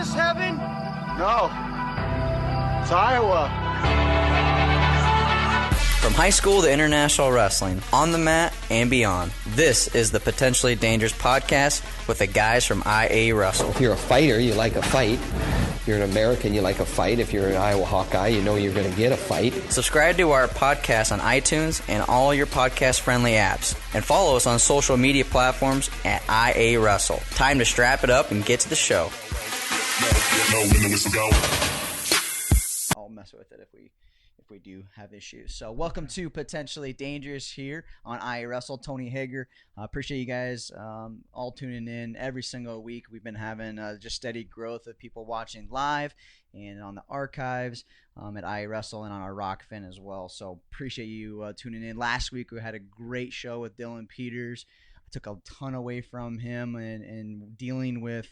this heaven? No. It's Iowa. From high school to international wrestling, on the mat and beyond, this is the Potentially Dangerous podcast with the guys from IA Wrestle. If you're a fighter, you like a fight. If you're an American, you like a fight. If you're an Iowa Hawkeye, you know you're going to get a fight. Subscribe to our podcast on iTunes and all your podcast-friendly apps. And follow us on social media platforms at IA Wrestle. Time to strap it up and get to the show. I'll mess with it if we do have issues. So welcome to Potentially Dangerous here on IA Wrestle. Tony Hager. Appreciate you guys all tuning in every single week. We've been having just steady growth of people watching live and on the archives at IA Wrestle and on our Rockfin as well. So appreciate you tuning in. Last week we had a great show with Dylan Peters. I took a ton away from him and dealing with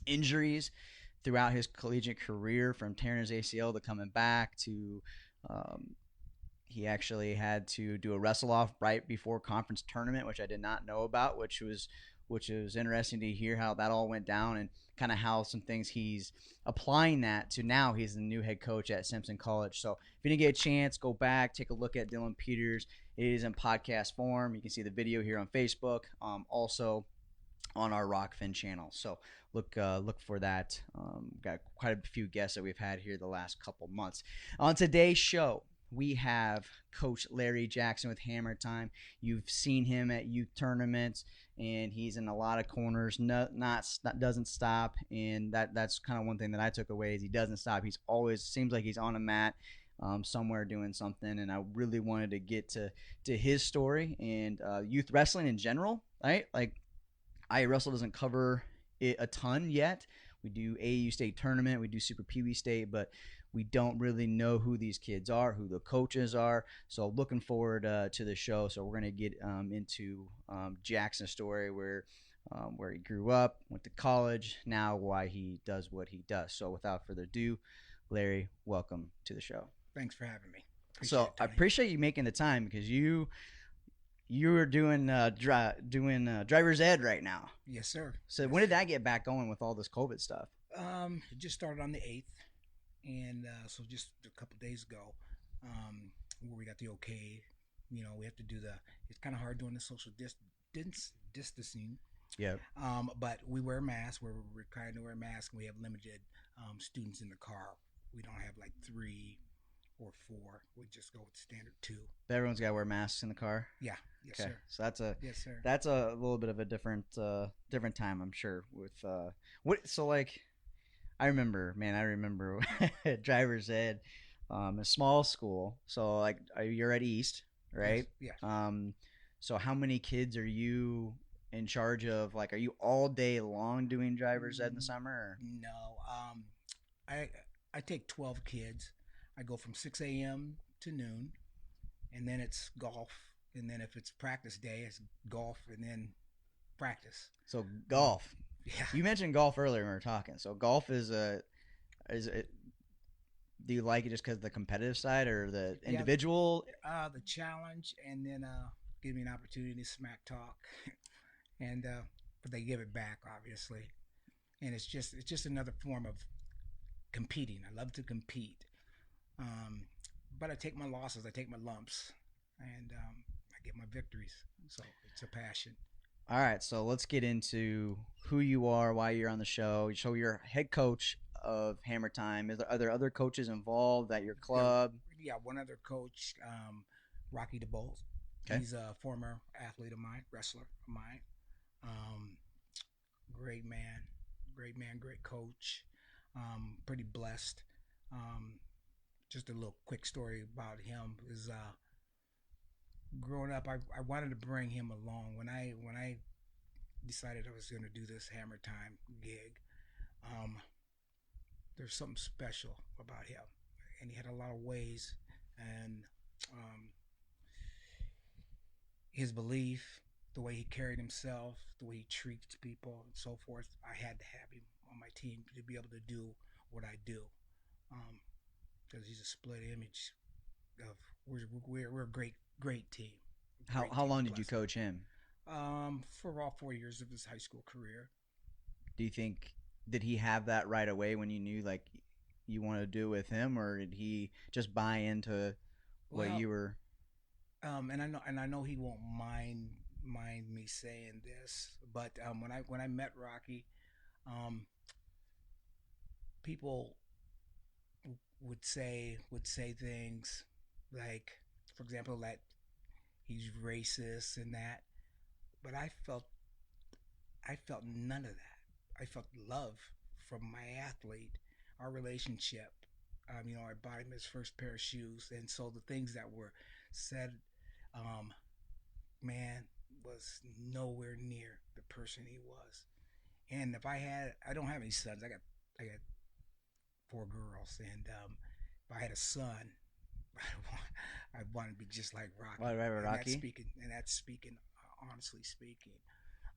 injuries throughout his collegiate career, from tearing his ACL to coming back to he actually had to do a wrestle off right before conference tournament, which I did not know about, which was interesting to hear how that all went down and kind of how some things he's applying that to now. He's the new head coach at Simpson College. So if you didn't get a chance, go back, take a look at Dylan Peters. It is in podcast form. You can see the video here on Facebook, also on our Rockfin channel. So look for that. Got quite a few guests that we've had here the last couple months. On today's show, we have Coach Larry Jackson with Hammer Time. You've seen him at youth tournaments, and he's in a lot of corners. Doesn't stop, and that's kind of one thing that I took away is he doesn't stop. He's always seems like he's on a mat somewhere doing something, and I really wanted to get to his story and youth wrestling in general. Right, like IA Wrestle doesn't cover it a ton yet. We do AAU state tournament, we do Super Pee Wee state, but we don't really know who these kids are, who the coaches are. So looking forward to the show. So we're going to get into Jackson's story, where he grew up, went to college, now why he does what he does. So without further ado, Larry, welcome to the show. Thanks for having me. I appreciate you making the time, because you are doing driver's ed right now. Yes, sir. So when did that get back going with all this COVID stuff? It just started on the 8th, and so just a couple days ago, where we got the okay. You know, we have to do it's kind of hard doing the social distancing. Yeah. But we wear masks. We're required to wear masks, and we have limited students in the car. We don't have like 3 or 4. We just go with standard 2. But everyone's got to wear masks in the car? Yeah. Yes, okay. Sir. So yes, sir. That's a little bit of a different time, I'm sure. With I remember driver's ed, a small school. So like you're at East, right? Yes. So how many kids are you in charge of? Like, are you all day long doing driver's ed in the summer? Or? No. I take 12 kids. I go from 6 a.m. to noon, and then it's golf. And then if it's practice day, it's golf and then practice. So golf. Yeah. You mentioned golf earlier when we were talking. So golf is it? Do you like it just because of the competitive side or the individual? The challenge, and then give me an opportunity to smack talk, and but they give it back, obviously. And it's just another form of competing. I love to compete. But I take my losses, I take my lumps, and I get my victories. So it's a passion. All right, so let's get into who you are, why you're on the show. So you're head coach of Hammer Time. Are there other coaches involved at your club? Yeah, one other coach, Rocky DeBolt. Okay. He's a former athlete of mine, wrestler of mine. Great man, great coach. Pretty blessed. Just a little quick story about him is growing up, I wanted to bring him along. When I decided I was going to do this Hammer Time gig, there's something special about him, and he had a lot of ways, and his belief, the way he carried himself, the way he treats people, and so forth. I had to have him on my team to be able to do what I do, because he's a split image of we're a great team. How long did you coach him? For all 4 years of his high school career. Do you think did he have that right away when you knew like you wanted to do it with him, or did he just buy into what Well, you were? and I know he won't mind me saying this, but when I met Rocky, um, people would say things like, for example, that he's racist and that, but I felt none of that. I felt love from my athlete, our relationship. I bought him his first pair of shoes, and so the things that were said, um, man, was nowhere near the person he was. And I don't have any sons. I got four girls, and if I had a son, I want to be just like Rocky. Right, And Rocky. that's speaking, honestly speaking.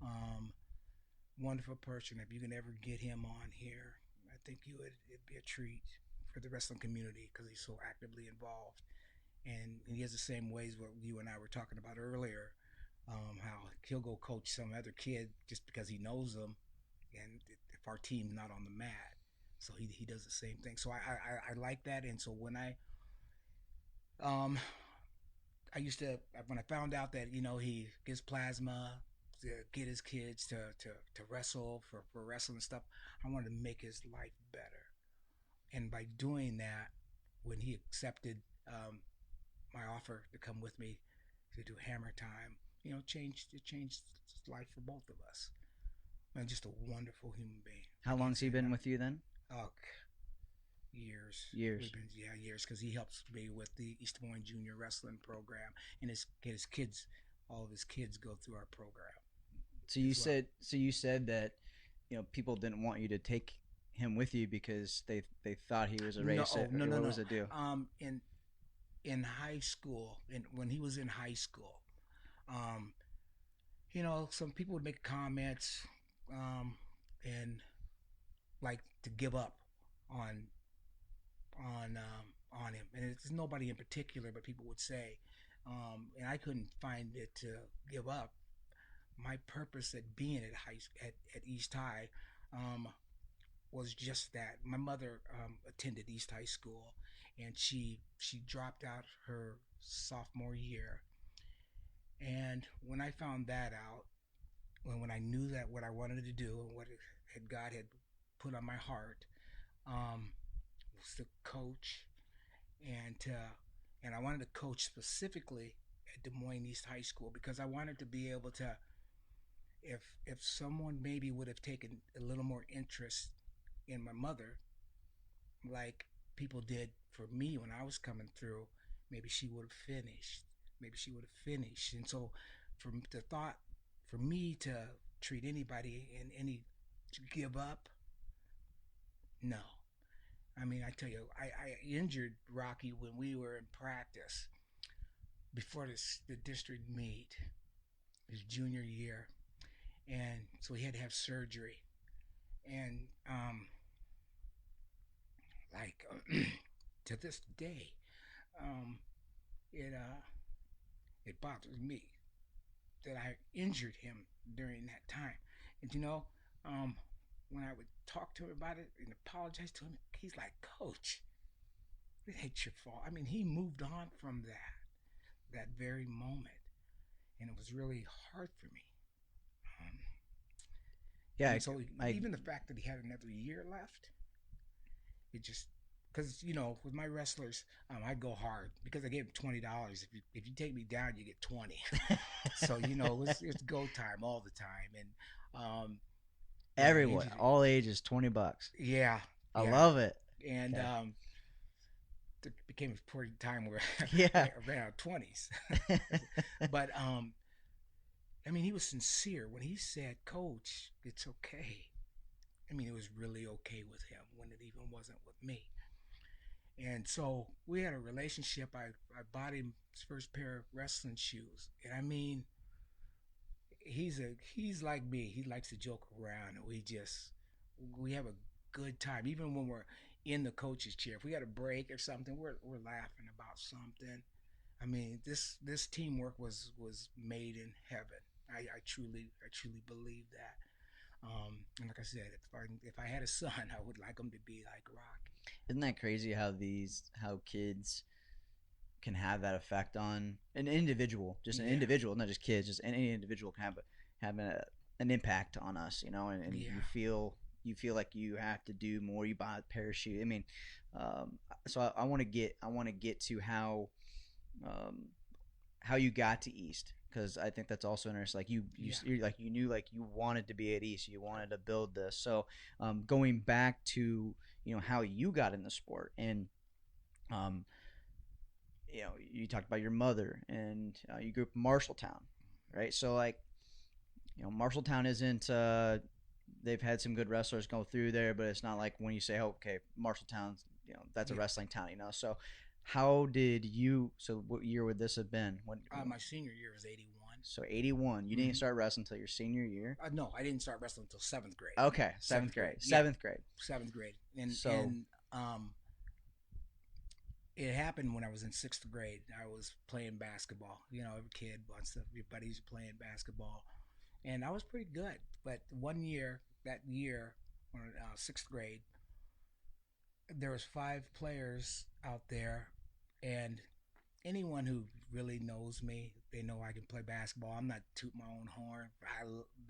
Um, Wonderful person. If you can ever get him on here, I think it'd be a treat for the wrestling community because he's so actively involved, and he has the same ways what you and I were talking about earlier. How he'll go coach some other kid just because he knows them, and if our team's not on the mat, so he does the same thing. So I like that, and so um I used to, when I found out that he gives plasma to get his kids to wrestle for wrestling and stuff, I wanted to make his life better. And by doing that, when he accepted my offer to come with me to do Hammer Time, it changed life for both of us. Man, just a wonderful human being. How long's he been with you then? Oh, years. Years. Years, because he helps me with the East Des Moines Junior Wrestling program, and his kids, all of his kids go through our program. So you said that people didn't want you to take him with you because they thought he was a racist. No. What was it do? In high school, and when he was in high school, some people would make comments, and like to give up on him, and it's nobody in particular, but people would say, and I couldn't find it to give up. My purpose at being at East High was just that. My mother attended East High School, and she dropped out her sophomore year. And when I found that out, when I knew that what I wanted to do and what God had put on my heart, was to coach, and I wanted to coach specifically at Des Moines East High School because I wanted to be able to, if someone maybe would have taken a little more interest in my mother, like people did for me when I was coming through, maybe she would have finished. And so, from the thought for me to treat anybody to give up, no. I mean, I tell you, I injured Rocky when we were in practice before the district meet, his junior year, and so he had to have surgery, and like to this day, it bothers me that I injured him during that time, and when I would talk to him about it and apologize to him, he's like, "Coach, it ain't your fault." I mean, he moved on from that very moment, and it was really hard for me. Yeah. So even the fact that he had another year left, it just because with my wrestlers, I go hard because I gave him $20. If you take me down, you get 20. So it's go time all the time, and everyone, all ages, $20. Yeah, I love it. And it became a point in time where Yeah. I ran out of 20s. But I mean, he was sincere when he said, "Coach, it's okay." I mean, it was really okay with him when it even wasn't with me. And so we had a relationship. I bought him his first pair of wrestling shoes, and I mean, he's like me. He likes to joke around, and we have a good time. Even when we're in the coach's chair, if we got a break or something, we're laughing about something. I mean, this teamwork was made in heaven. I truly believe that. And like I said, if I had a son, I would like him to be like Rock. Isn't that crazy how kids can have that effect on an individual, just an individual, not just kids, just any individual can have an impact on us, you know, and you feel like you have to do more. You buy a parachute. I mean, so I want to get to how you got to East, because I think that's also interesting. Like you're like you knew like you wanted to be at East, you wanted to build this. So going back to how you got in the sport, and you talked about your mother, and you grew up in Marshalltown, right? So like Marshalltown isn't. They've had some good wrestlers go through there, but it's not like when you say, oh, okay, Marshalltown's, that's a wrestling town, So how did you? So what year would this have been? When my senior year was 81. So 81. You didn't start wrestling until your senior year? No, I didn't start wrestling until 7th grade. Okay, 7th grade. Yeah. 7th grade. 7th grade. And it happened when I was in 6th grade. I was playing basketball. Every kid wants to, your buddies are playing basketball. And I was pretty good. But that year, 6th grade, there was 5 players out there, and anyone who really knows me, they know I can play basketball. I'm not tooting my own horn.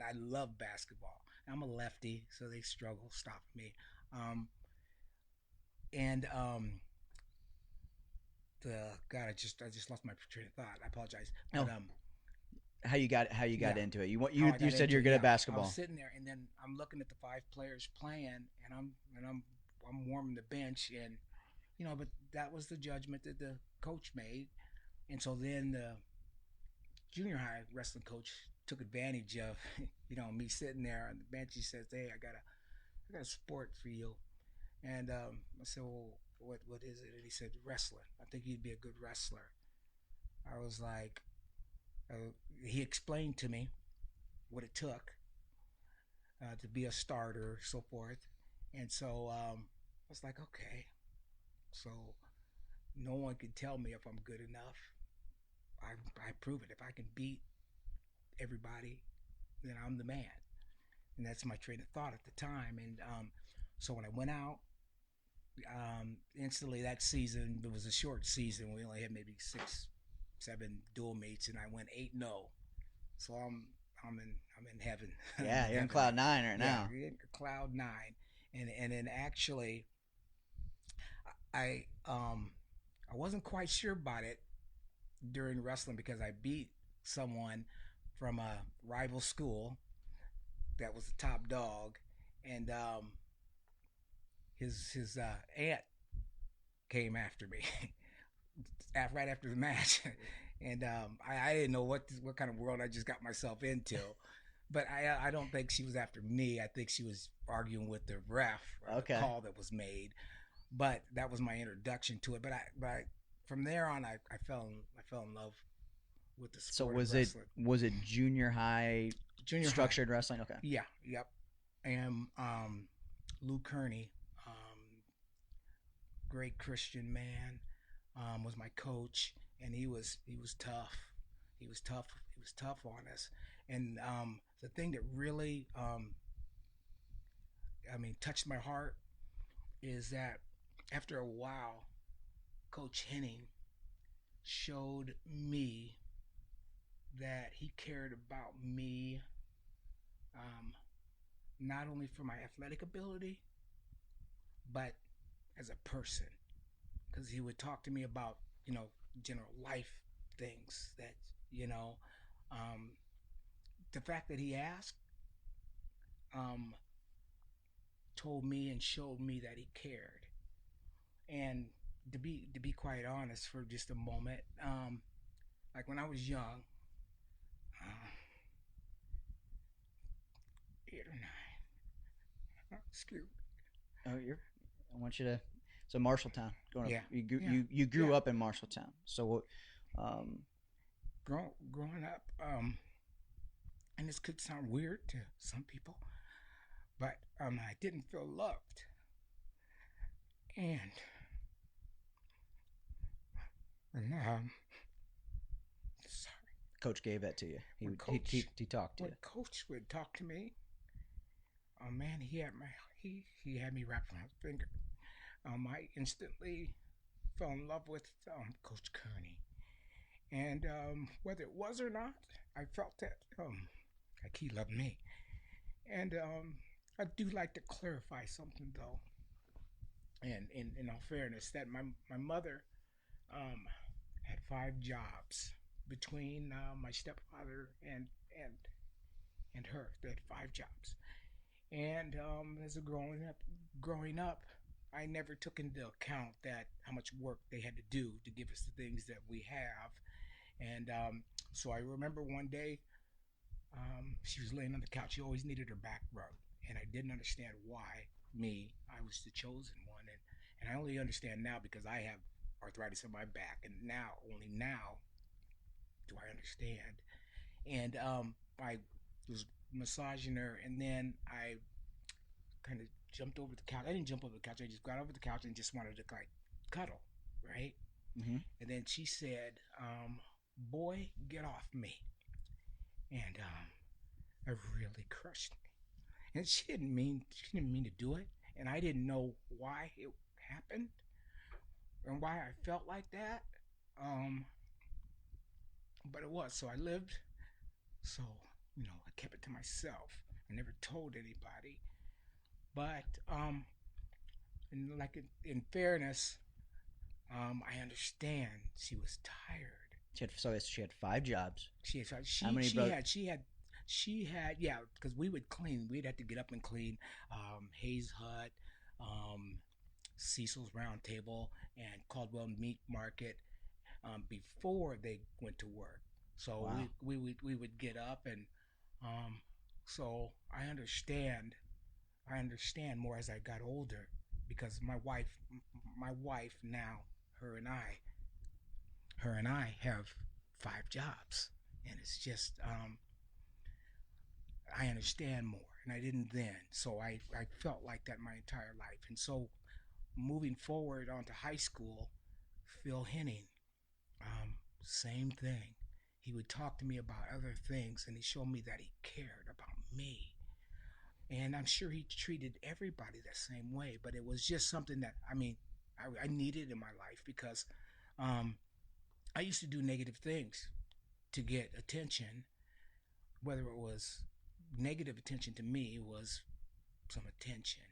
I love basketball. I'm a lefty, so they struggle stopping me. God, I just lost my train of thought. I apologize. But, how you got into it? You said you're good at basketball. I was sitting there, and then I'm looking at the 5 players playing, and I'm warming the bench, and but that was the judgment that the coach made. And so then the junior high wrestling coach took advantage of me sitting there on the bench. He says, "Hey, I got a sport for you." And I said, "Well, what is it?" And he said, "Wrestling. I think you'd be a good wrestler." I was like, he explained to me what it took to be a starter, so forth. And so I was like, okay. So no one can tell me if I'm good enough. I prove it. If I can beat everybody, then I'm the man. And that's my train of thought at the time. And so when I went out, instantly that season, it was a short season. We only had maybe 6-7 dual meets, and I went 8-0. So I'm in heaven. Yeah, you're in cloud 9 right now. Yeah, in cloud 9. And then actually I wasn't quite sure about it during wrestling, because I beat someone from a rival school that was the top dog, and his aunt came after me right after the match. And I didn't know what kind of world I just got myself into. But I don't think she was after me. I think she was arguing with the ref or the call that was made. But that was my introduction to it. But I from there on, I fell in love with the sport. So was it junior high structured wrestling? Okay. Yeah. Yep. And Lou Kearney, great Christian man, was my coach, and he was tough. He was tough on us. And the thing that really touched my heart is that after a while, Coach Henning showed me that he cared about me, not only for my athletic ability, but as a person. Because he would talk to me about, general life things that, the fact that he asked told me and showed me that he cared. And to be quite honest for just a moment, like when I was young, 8 or 9. Excuse me. I want you to. So Marshalltown, Yeah. You grew up in Marshalltown. So, growing up, and this could sound weird to some people, but I didn't feel loved. And sorry. Coach gave that to you. He talked to you. When Coach would talk to me, Oh man, he had me wrapped around his finger. I instantly fell in love with Coach Kearney, and whether it was or not, I felt that like he loved me. And I do like to clarify something though, and in all fairness, that my mother had 5 jobs between my stepfather and her. They had 5 jobs, and as a growing up, I never took into account that how much work they had to do to give us the things that we have. And so I remember one day she was laying on the couch. She always needed her back rubbed, and I didn't understand why I was the chosen one, and I only understand now because I have arthritis in my back, and only now do I understand. And I was massaging her, and then I kind of jumped over the couch. I didn't jump over the couch. I just got over the couch and just wanted to like cuddle, right? Mm-hmm. And then she said, "Boy, get off me." And it really crushed me. And she didn't mean to do it, and I didn't know why it happened and why I felt like that. But it was. So I lived. So I kept it to myself. I never told anybody. But in fairness, I understand she was tired. She had 5 jobs. How many she had yeah, because we would clean. We'd have to get up and clean Hayes Hut, Cecil's Round Table, and Caldwell Meat Market before they went to work. So wow. we would get up, and so I understand more as I got older, because my wife now, her and I have 5 jobs, and it's just I understand more, and I didn't then. So I felt like that my entire life. And so moving forward onto high school, Phil Henning, same thing. He would talk to me about other things, and he showed me that he cared about me. And I'm sure he treated everybody the same way, but it was just something that I needed in my life, because I used to do negative things to get attention. Whether it was negative attention to me, it was some attention,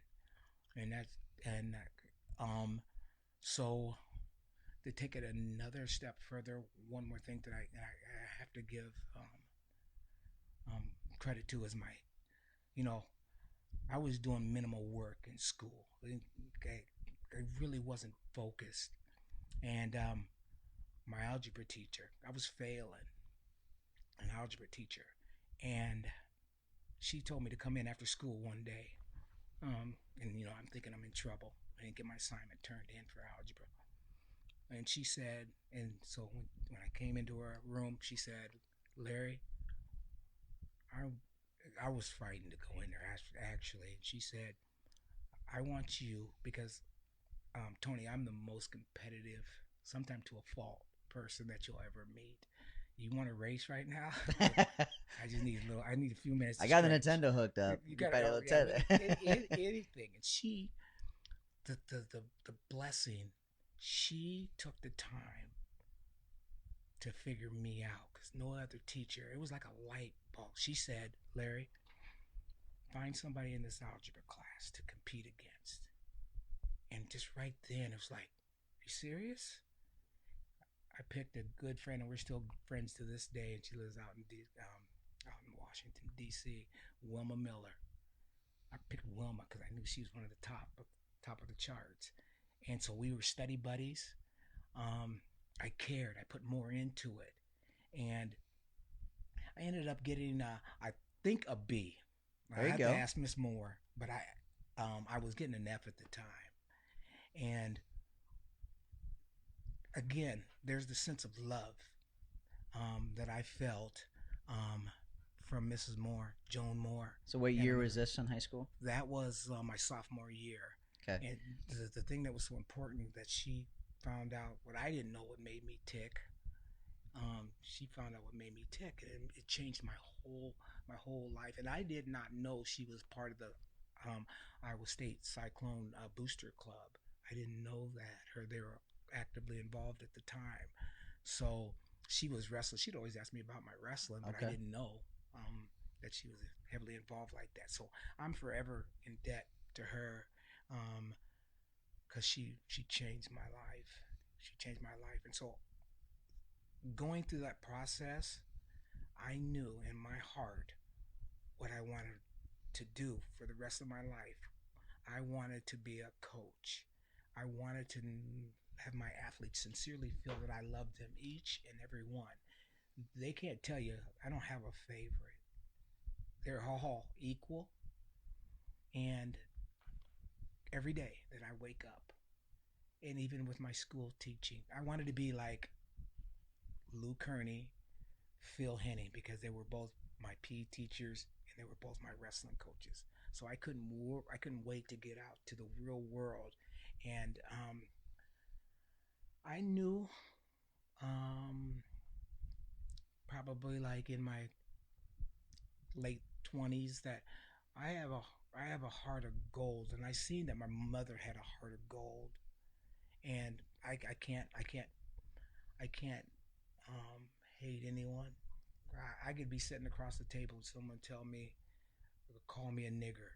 so to take it another step further, one more thing that I have to give credit to is I was doing minimal work in school. I really wasn't focused, and my algebra teacher, I was failing an algebra teacher, and she told me to come in after school one day, and I'm thinking I'm in trouble. I didn't get my assignment turned in for algebra, and she said, and so when I came into her room, she said, "Larry, I was frightened to go in there actually." And she said, "I want you, because Tony, I'm the most competitive, sometimes to a fault, person that you'll ever meet. You want to race right now?" I just need I need a few minutes. I got the Nintendo hooked up. You got anything. And she, the blessing, she took the time to figure me out, because no other teacher. It was like a light bulb. She said, "Larry, find somebody in this algebra class to compete against." And just right then, it was like, "Are you serious?" I picked a good friend, and we're still friends to this day, and she lives out in Washington, D.C., Wilma Miller. I picked Wilma because I knew she was one of the top of the charts. And so we were study buddies. I cared. I put more into it. And I ended up getting, I think, a B. There you I had go. to ask Miss Moore, but I was getting an F at the time. And again, there's the sense of love that I felt from Mrs. Moore, Joan Moore. So what year was this in high school? That was my sophomore year. Okay. And the thing that was so important, that she found out what I didn't know, what made me tick. She found out what made me tick, and it changed my whole life. And I did not know she was part of Iowa State Cyclone Booster Club. I didn't know that they were actively involved at the time. So she was wrestling. She'd always ask me about my wrestling, but I didn't know that she was heavily involved like that. So I'm forever in debt to her because she changed my life. She changed my life. And so going through that process, I knew in my heart what I wanted to do for the rest of my life. I wanted to be a coach. I wanted to have my athletes sincerely feel that I loved them, each and every one. They can't tell you, I don't have a favorite. They're all equal. And every day that I wake up, and even with my school teaching, I wanted to be like Lou Kearney, Phil Henning, because they were both my PE teachers and they were both my wrestling coaches. So I couldn't wait to get out to the real world. And I knew probably like in my late 20s that I have a heart of gold, and I seen that my mother had a heart of gold, and I can't hate anyone. I could be sitting across the table and someone call me a nigger.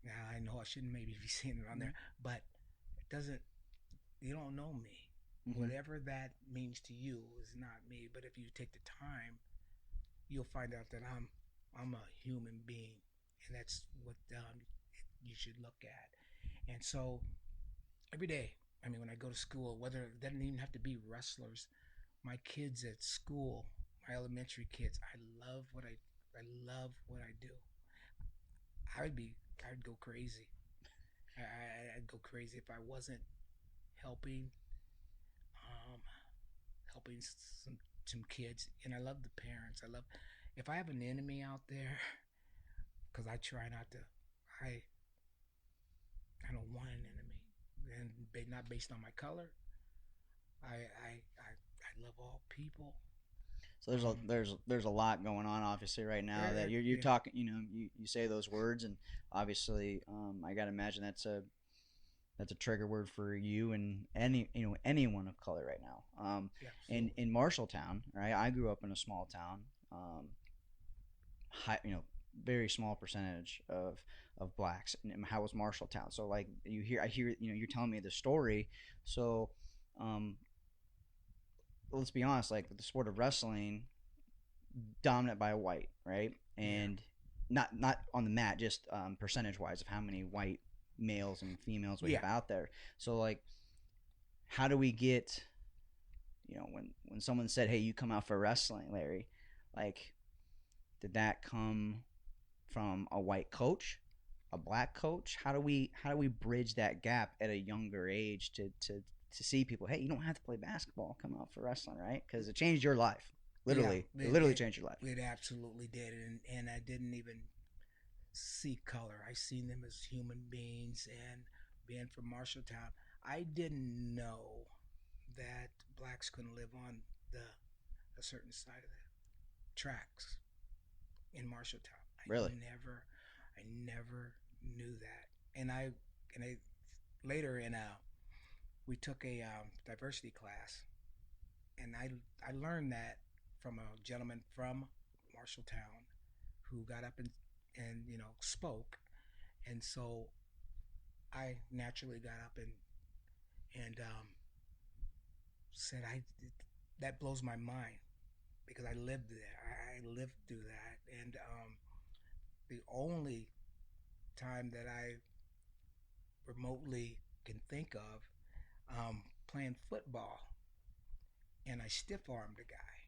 Now I know I shouldn't maybe be saying it on there, but it doesn't. You don't know me. Whatever that means to you is not me. But if you take the time, you'll find out that I'm a human being, and that's what you should look at. And so every day, I mean, when I go to school, whether it doesn't even have to be wrestlers, my kids at school, my elementary kids, I love what I do. I'd go crazy. I'd go crazy if I wasn't helping some kids. And I love the parents. If I have an enemy out there, because I try not to, I don't want an enemy, and not based on my color. I love all people. So there's a lot going on obviously right now that you're talking. You know, you say those words, and obviously I gotta imagine that's a trigger word for you and anyone of color right now. In Marshalltown, right? I grew up in a small town. Very small percentage of blacks. And how was Marshalltown? So like I hear you're telling me the story. So let's be honest, like the sport of wrestling, dominant by a white, right? And not on the mat, just percentage wise of how many white males and females we have out there. So like, how do we get, when someone said, hey, you come out for wrestling, Larry, like, did that come from a white coach, a black coach? How do we bridge that gap at a younger age to see people, hey, you don't have to play basketball, come out for wrestling, right? Because it changed your life. Literally. It literally changed your life. It absolutely did. And I didn't even see color. I seen them as human beings. And being from Marshalltown, I didn't know that blacks couldn't live on a certain side of the tracks in Marshalltown. Really? I never knew that. And I later we took a diversity class, and I learned that from a gentleman from Marshalltown who got up and spoke. And so I naturally got up and said, that blows my mind, because I lived there. I lived through that. And the only time that I remotely can think of playing football, and I stiff-armed a guy,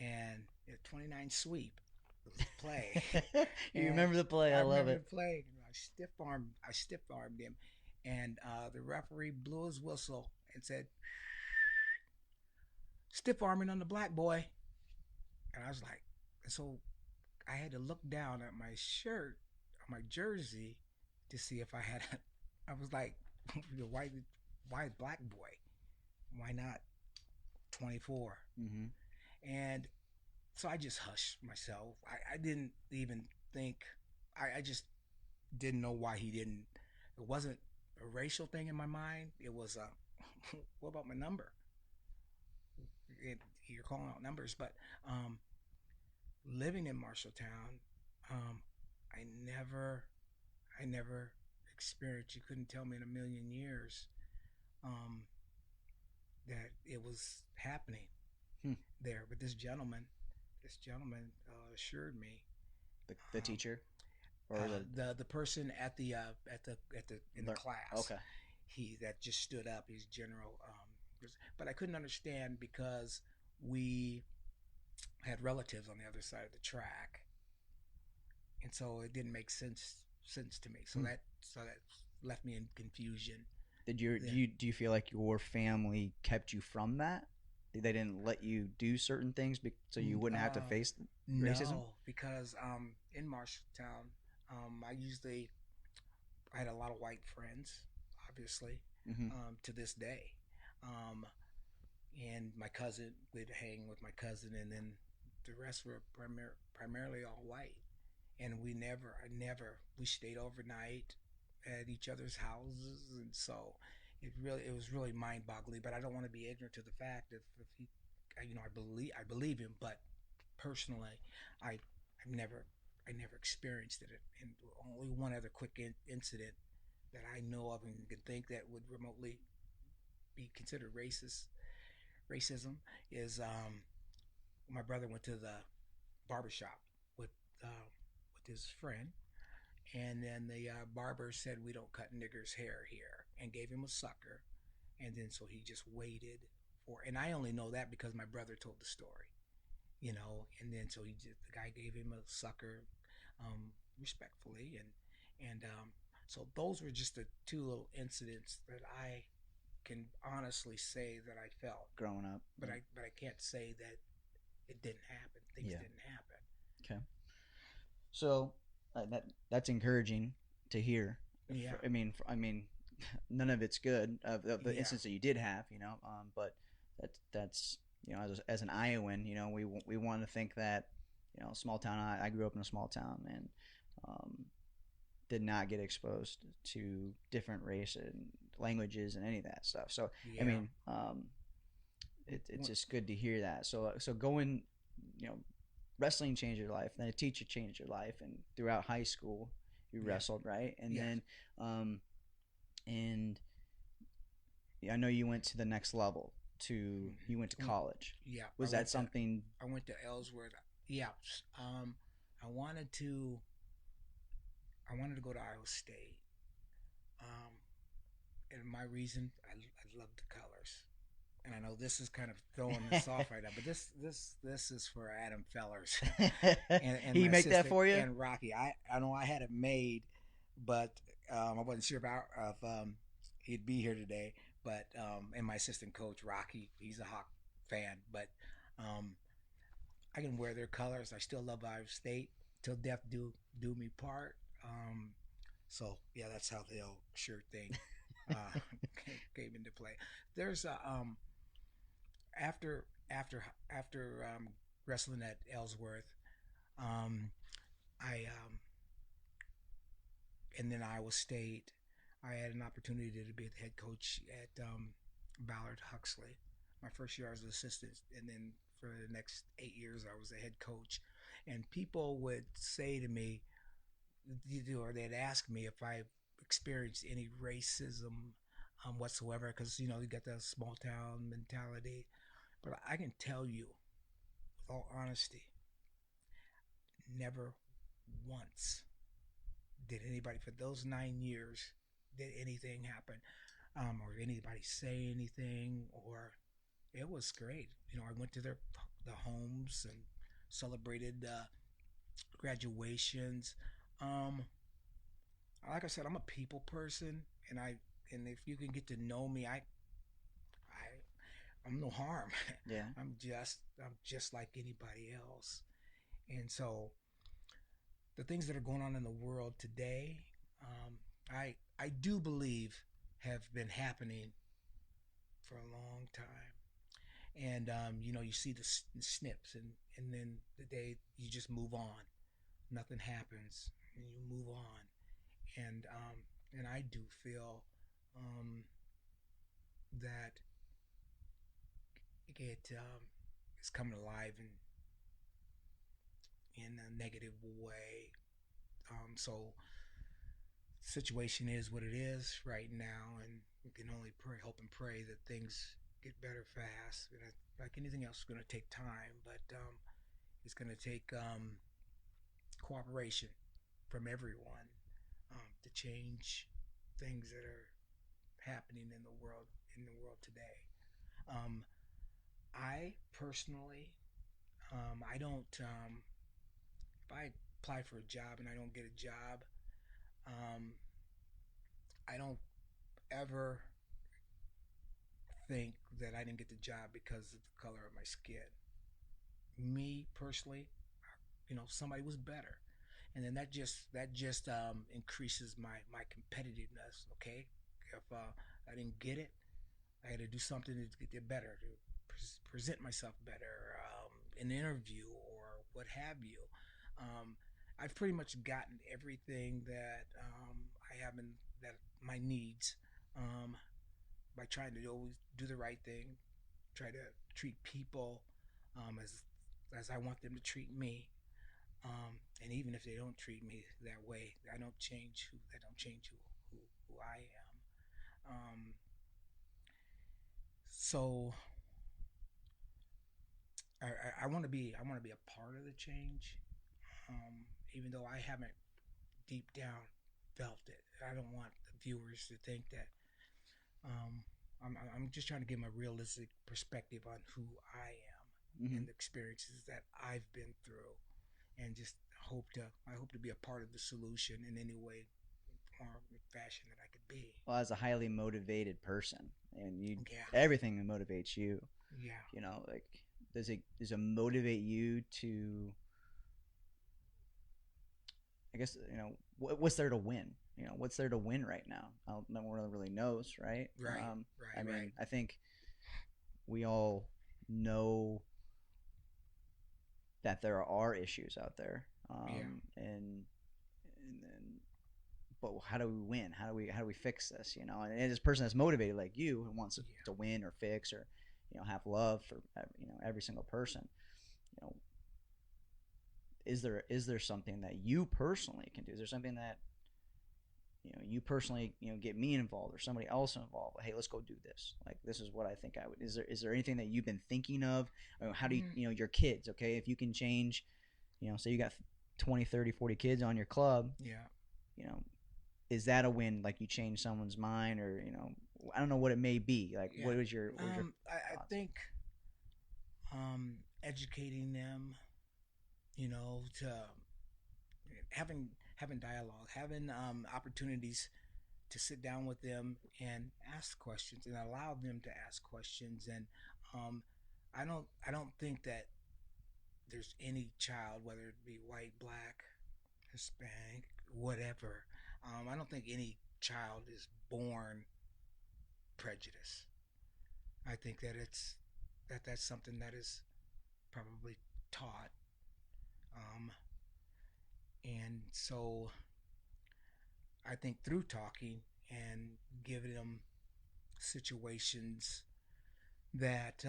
and a 29 sweep play. You remember the play? I love it. The play. I stiff-armed him, and the referee blew his whistle and said, stiff-arming on the black boy. And I was like, so I had to look down at my shirt, my jersey, to see if I had I was like, why black boy? Why not 24? Mm-hmm. And so I just hushed myself. I didn't even think. I just didn't know why he didn't. It wasn't a racial thing in my mind. It was what about my number? You're calling out numbers, but living in Marshalltown, I never experienced. You couldn't tell me in a million years that it was happening there. But this gentleman assured me. The teacher, or the person at the in the class. Okay. He that just stood up. He's general. But I couldn't understand because we had relatives on the other side of the track, and so it didn't make sense to me. So that left me in confusion. Do you feel like your family kept you from that? They didn't let you do certain things so you wouldn't have to face racism? No, because in Marshalltown, I had a lot of white friends, obviously, to this day. And my cousin would hang with my cousin, and then the rest were primarily all white. And we stayed overnight at each other's houses, and so it was really mind-boggling. But I don't want to be ignorant to the fact if he, I believe him, but personally, I never experienced it. And only one other quick incident that I know of and can think that would remotely be considered racism is my brother went to the barbershop with his friend, and then the barber said, "We don't cut niggers' hair here," and gave him a sucker, and then so he just waited and I only know that because my brother told the story, and then so the guy gave him a sucker, respectfully, and so those were just the two little incidents that I can honestly say that I felt growing up, but I can't say that it didn't happen. Things didn't happen. Okay, so that's encouraging to hear. Yeah. I mean, none of it's good. The instance that you did have, but that's as an Iowan, we want to think that small town. I grew up in a small town and did not get exposed to different race and languages and any of that stuff. So I mean, it's just good to hear that. So going, wrestling changed your life. Then a teacher changed your life, and throughout high school, you wrestled, right? And then, and I know you went to the next level. You went to college. Yeah. Was that something? I went to Ellsworth. Yeah. I wanted to go to Iowa State. And my reason, I love the colors. And I know this is kind of throwing this off right now, but this is for Adam Fellers. And he make that for you? And Rocky. I know I had it made, but I wasn't sure about if he'd be here today. But and my assistant coach Rocky, he's a Hawk fan. But I can wear their colors. I still love Iowa State till death do me part. So yeah, that's how the old shirt thing came into play. There's after wrestling at Ellsworth, and then Iowa State, I had an opportunity to be the head coach at Ballard Huxley. My first year I was an assistant, and then for the next 8 years I was the head coach. And people would say to me, or they'd ask me if I experienced any racism whatsoever, because you got that small town mentality. But I can tell you, with all honesty, never once did anybody, for those 9 years, did anything happen, or anybody say anything, or it was great. I went to the homes and celebrated graduations. Like I said, I'm a people person, and if you can get to know me, I'm no harm. Yeah. I'm just like anybody else. And so the things that are going on in the world today, I do believe have been happening for a long time. And you see the snips, and then the day you just move on. Nothing happens, and you move on. and I do feel that it is coming alive in a negative way. So situation is what it is right now, and we can only hope and pray that things get better fast. And like anything else, it's going to take time, but it's going to take cooperation from everyone to change things that are happening in the world today. I personally, I don't. If I apply for a job and I don't get a job, I don't ever think that I didn't get the job because of the color of my skin. Me personally, somebody was better, and then that just increases my competitiveness. Okay, if I didn't get it, I had to do something to get better, to present myself better, in an interview or what have you. I've pretty much gotten everything that I have in that my needs by trying to always do the right thing, try to treat people as I want them to treat me, and even if they don't treat me that way, I don't change who I am. So I want to be a part of the change, even though I haven't deep down felt it. I don't want the viewers to think that I'm just trying to give them a realistic perspective on who I am and the experiences that I've been through, and just I hope to be a part of the solution in any way, form, fashion that I could be. Well, as a highly motivated person, and everything that motivates you. Yeah. Like, does it motivate you to? I guess what's there to win? What's there to win right now? No one really knows, right? Right. I mean, I think we all know that there are issues out there, but how do we win? How do we fix this? And this person that's motivated like you, who wants to win or fix or have love for every single person. Is there something that you personally can do? Is there something that you personally get me involved or somebody else involved? Hey, let's go do this. Like, this is what I think I would. Is there anything that you've been thinking of? How do you your kids? Okay, if you can change, say you got 20, 30, 40 kids on your club. Yeah. Is that a win? Like, you change someone's mind, or I don't know what it may be. Like, what was your? I think educating them, to having dialogue, having opportunities to sit down with them and ask questions and allow them to ask questions. And I don't think that there's any child, whether it be white, black, Hispanic, whatever. I don't think any child is born prejudiced. I think that that's something that is probably taught. And so I think through talking and giving them situations that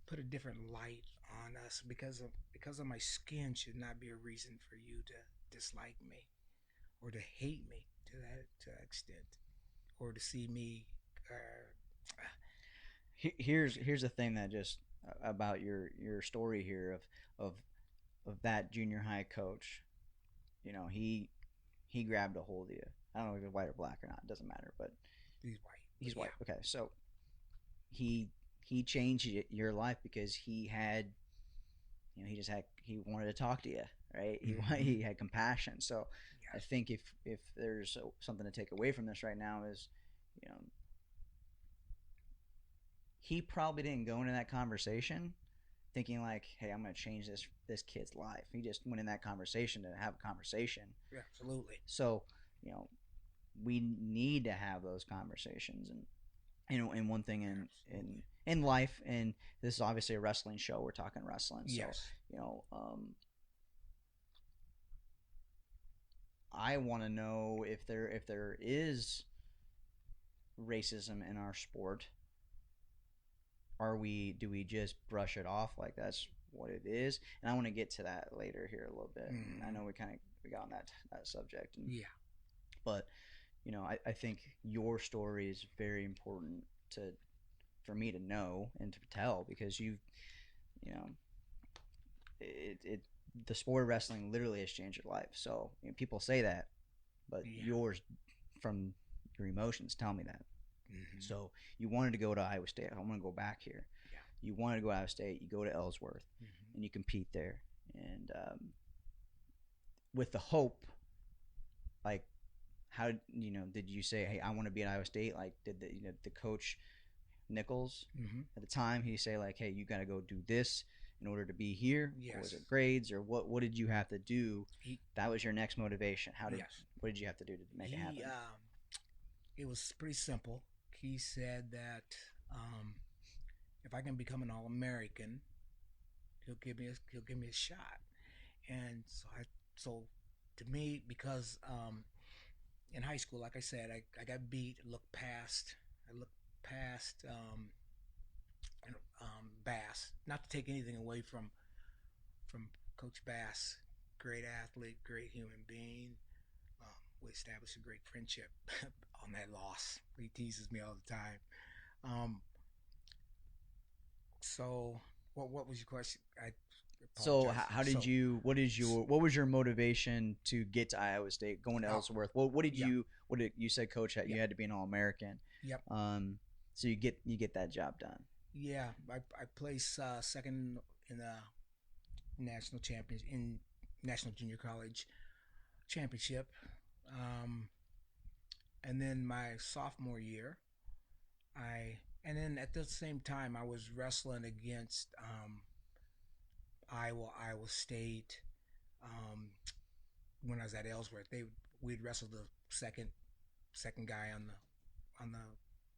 put a different light on us, because of my skin should not be a reason for you to dislike me or to hate me to that extent, or to see me. Here's the thing that just about your story here of that junior high coach. He grabbed a hold of you. I don't know if he's white or black or not. It doesn't matter, but he's white. He's white. Okay, so he changed your life because he had, he wanted to talk to you, right? He had compassion. So I think if there's something to take away from this right now is, he probably didn't go into that conversation thinking like, hey, I'm going to change this kid's life. He just went in that conversation to have a conversation. Yeah, absolutely. So, we need to have those conversations. And one thing in life, and this is obviously a wrestling show, we're talking wrestling. So, yes. I want to know if there is racism in our sport. Do we just brush it off like that's what it is? And I want to get to that later here a little bit. I know we got on that subject. And, Yeah. But I think your story is very important for me to know and to tell, because the sport of wrestling literally has changed your life. So people say that, but yours, from your emotions, tell me that. Mm-hmm. So you wanted to go to Iowa State. I want to go back here. Yeah. You wanted to go to Iowa State. You go to Ellsworth, and you compete there. And with the hope, like, how did you say, hey, I want to be at Iowa State? Like, did the coach Nichols at the time, he say like, hey, you got to go do this in order to be here? Yes. Or was it grades, or what did you have to do? That was your next motivation. What did you have to do to make it happen? It was pretty simple. He said that if I can become an All-American, he'll give me a shot. And so to me, because in high school, like I said, I got beat. I looked past Bass. Not to take anything away from Coach Bass, great athlete, great human being. We established a great friendship on that loss. He teases me all the time. So what was your question? So how did you? What was your motivation to get to Iowa State, going to Ellsworth? What did you said, Coach, you had to be an All-American? Yep. So you get that job done. Yeah, I placed second in the national junior college championship, and then my sophomore year, and then at the same time I was wrestling against Iowa State. When I was at Ellsworth, we'd wrestled the second guy on the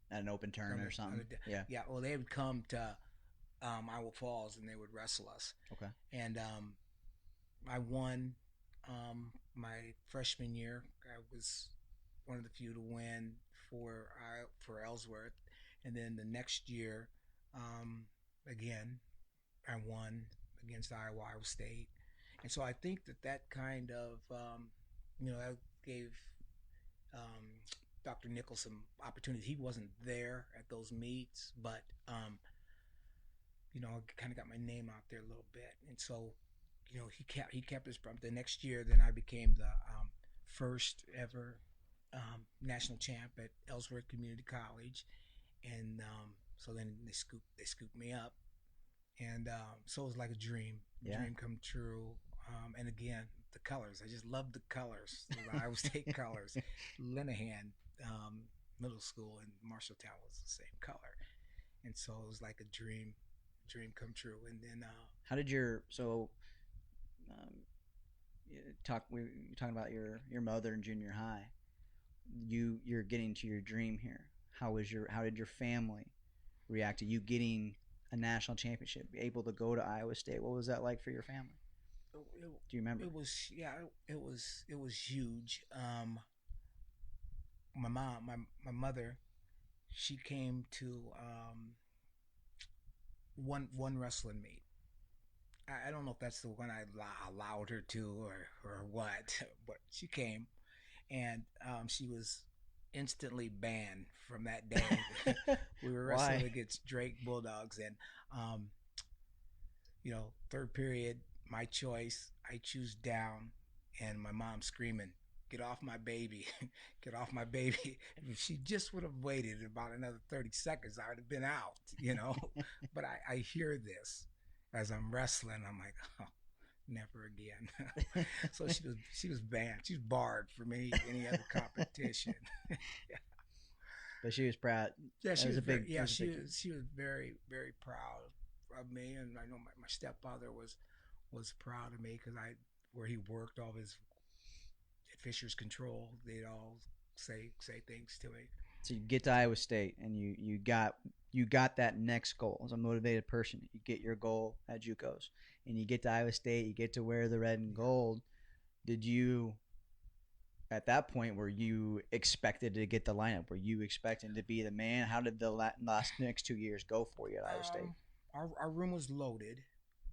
at an open turn or something. Yeah. Well, they would come to Iowa Falls and they would wrestle us. Okay. And I won my freshman year. I was one of the few to win for Ellsworth, and then the next year, again, I won against Iowa State, and so I think that kind of that gave Dr. Nichols some opportunities. He wasn't there at those meets, but I kind of got my name out there a little bit, and so he kept his promise. The next year, then I became the first ever national champ at Ellsworth Community College, and so then they scooped me up, and so it was like a dream come true. And again, the colors, I just loved the colors, the Iowa State colors. Lenahan Middle School in Marshalltown was the same color, and so it was like a dream come true. And then how did we were talking about your mother in junior high. You're getting to your dream here. How did your family react to you getting a national championship, able to go to Iowa State? What was that like for your family? Do you remember? It was huge. My mother, she came to one wrestling meet. I don't know if that's the one I allowed her to or what, but she came, and she was instantly banned from that day. We were wrestling against Drake Bulldogs, and third period, my choice, I choose down, and my mom screaming, "Get off my baby, get off my baby." And if she just would have waited about another 30 seconds, I would have been out, But I hear this as I'm wrestling. I'm like, oh, never again. So she was banned. She was barred from any other competition. Yeah. But she was proud. Yeah, she was very, very proud of me, and I know my stepfather was proud of me because where he worked, all his Fisher's Control, they'd all say things to me. So you get to Iowa State, and you got that next goal. As a motivated person, you get your goal at JUCOs, and you get to Iowa State, you get to wear the red and gold. Did you at that point, were you expected to get the lineup? Were you expecting to be the man? How did the last next 2 years go for you at Iowa State? Our room was loaded.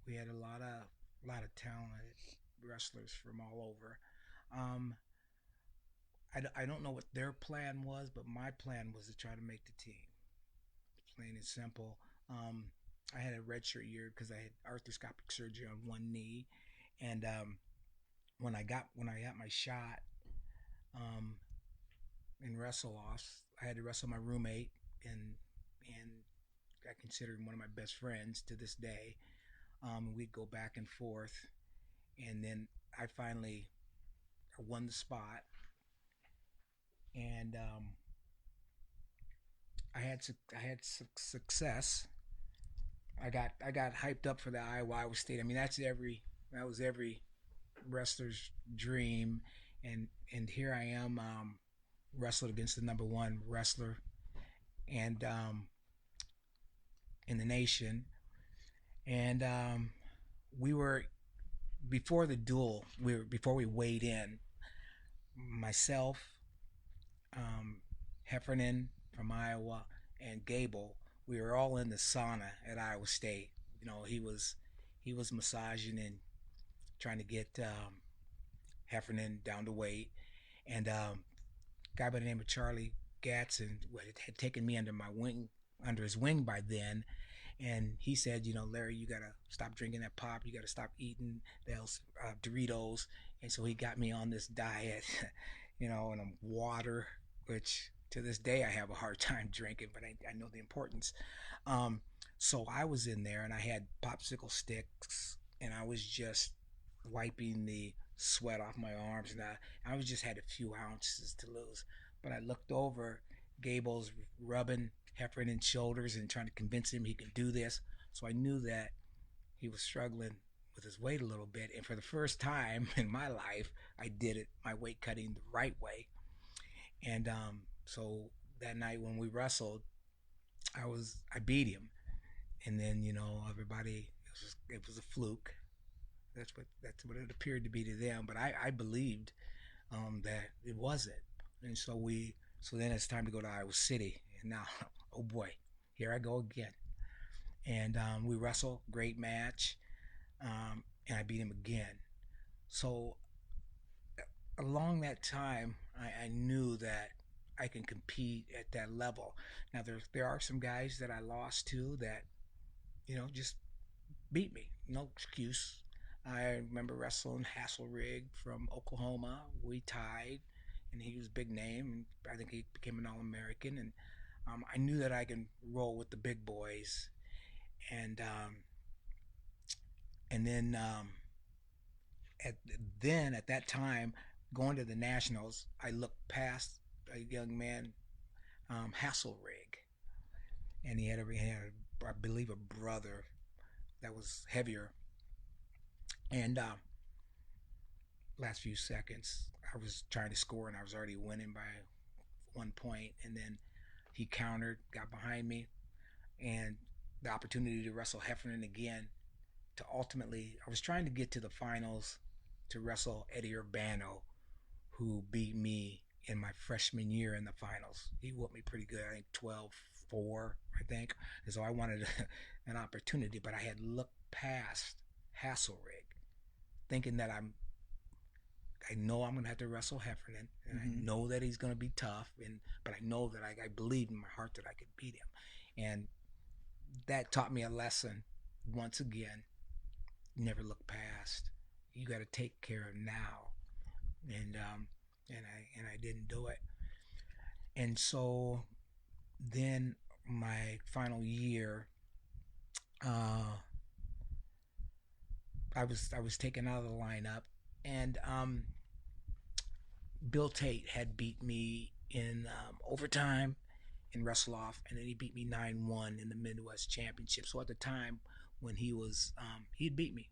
We had a lot of talented wrestlers from all over. Um, I don't know what their plan was, but my plan was to try to make the team. Plain and simple. I had a redshirt year because I had arthroscopic surgery on one knee, and when I got my shot um, in wrestle offs, I had to wrestle my roommate, and I consider him one of my best friends to this day. We'd go back and forth, and then I finally won the spot, and I had success. I got hyped up for the Iowa State. I mean, that was every wrestler's dream, and here I am, wrestled against the number one wrestler and in the nation, and we were before the duel. Before we weighed in. Myself, Heffernan from Iowa, and Gable. We were all in the sauna at Iowa State. You know, he was massaging and trying to get Heffernan down to weight, and a guy by the name of Charlie Gatson had taken me under his wing by then, and he said, Larry, you gotta stop drinking that pop. You gotta stop eating those Doritos. And so he got me on this diet, and water, which to this day I have a hard time drinking, but I know the importance. So I was in there and I had popsicle sticks, and I was just wiping the sweat off my arms, and I was just had a few ounces to lose. But I looked over, Gable's rubbing Heffernan's shoulders and trying to convince him he could do this. So I knew that he was struggling with his weight a little bit. And for the first time in my life, I did it, my weight cutting, the right way. And so that night when we wrestled, I beat him. And then, everybody, it was a fluke. That's what it appeared to be to them. But I believed that it wasn't. And so then it's time to go to Iowa City. And now, oh boy, here I go again. And we wrestle, great match, and I beat him again. So along that time, I knew that I can compete at that level. Now there are some guys that I lost to that, just beat me. No excuse. I remember wrestling Hasselrig from Oklahoma. We tied, and he was a big name, and I think he became an All-American. And I knew that I can roll with the big boys, and then at that time, going to the nationals, I looked past a young man, Hasselrig, and he had I believe a brother that was heavier. And last few seconds, I was trying to score, and I was already winning by 1 point, and then he countered, got behind me, and the opportunity to wrestle Heffernan again. To ultimately, I was trying to get to the finals to wrestle Eddie Urbano, who beat me in my freshman year in the finals. He whooped me pretty good, I think 12-4, I think. And so I wanted an opportunity, but I had looked past Hasselrig, thinking that I know I'm gonna have to wrestle Heffernan, and I know that he's gonna be tough, but I know that I believed in my heart that I could beat him, and that taught me a lesson once again. Never look past. You got to take care of now, and I didn't do it, and so then my final year, I was taken out of the lineup, and Bill Tate had beat me in overtime in wrestle off, and then he beat me 9-1 in the Midwest Championship. So at the time when he had beat me,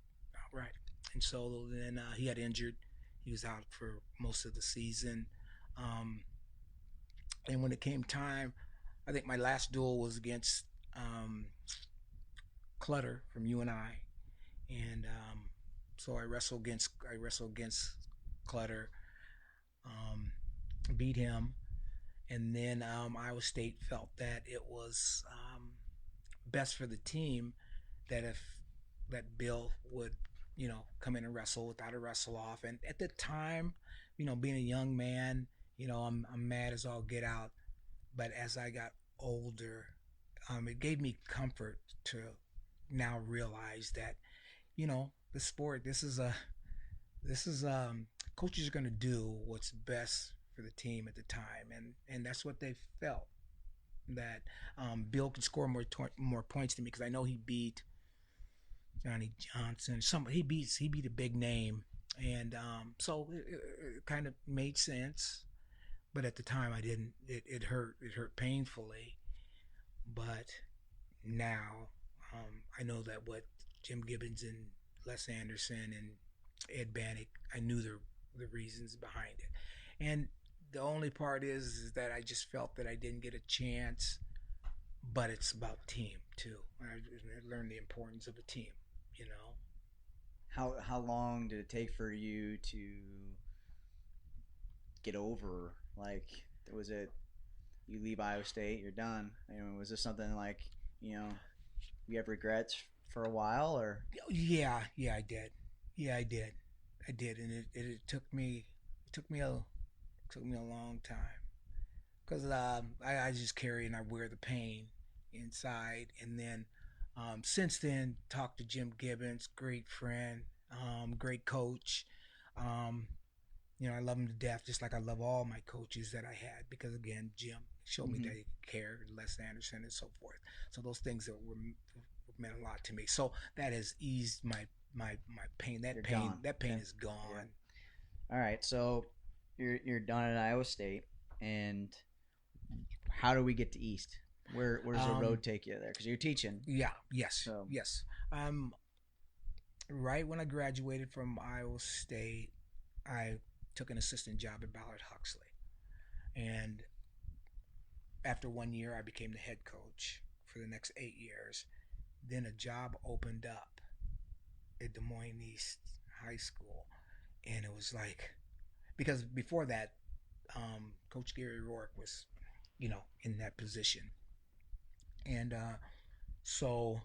right? And so then he got injured. He was out for most of the season. And when it came time, I think my last duel was against Clutter from UNI, and so I wrestled against Clutter. beat him, and then Iowa State felt that it was best for the team that if that Bill would, come in and wrestle without a wrestle off. And at the time, being a young man, I'm mad as all get out. But as I got older, it gave me comfort to now realize that, the sport. This is coaches are going to do what's best for the team at the time, and that's what they felt, that Bill could score more points than me, because I know he beat Johnny Johnson. He beat a big name, and so it kind of made sense. But at the time, I didn't. It hurt. It hurt painfully. But now, I know that what Jim Gibbons and Les Anderson and Ed Bannock, I knew the reasons behind it, and the only part is that I just felt that I didn't get a chance. But it's about team too. I learned the importance of a team. How long did it take for you to get over? Like, was it you leave Iowa State, you're done? Was this something like, you have regrets for a while, or? Yeah, I did. I did, and it took me a long time, because I just carry and I wear the pain inside. And then since then, talked to Jim Gibbons, great friend, great coach. I love him to death, just like I love all my coaches that I had, because again, Jim showed me that he cared, Les Anderson and so forth. So those things that meant a lot to me. So that has eased my pain. That pain is gone. Yeah. All right, so you're done at Iowa State, and how do we get to East? Where does the road take you there? Because you're teaching. Yeah. Yes. So. Yes. Right when I graduated from Iowa State, I took an assistant job at Ballard Huxley, and after 1 year, I became the head coach for the next 8 years. Then a job opened up at Des Moines East High School, and it was like, because before that, Coach Gary Rourke was, in that position, and so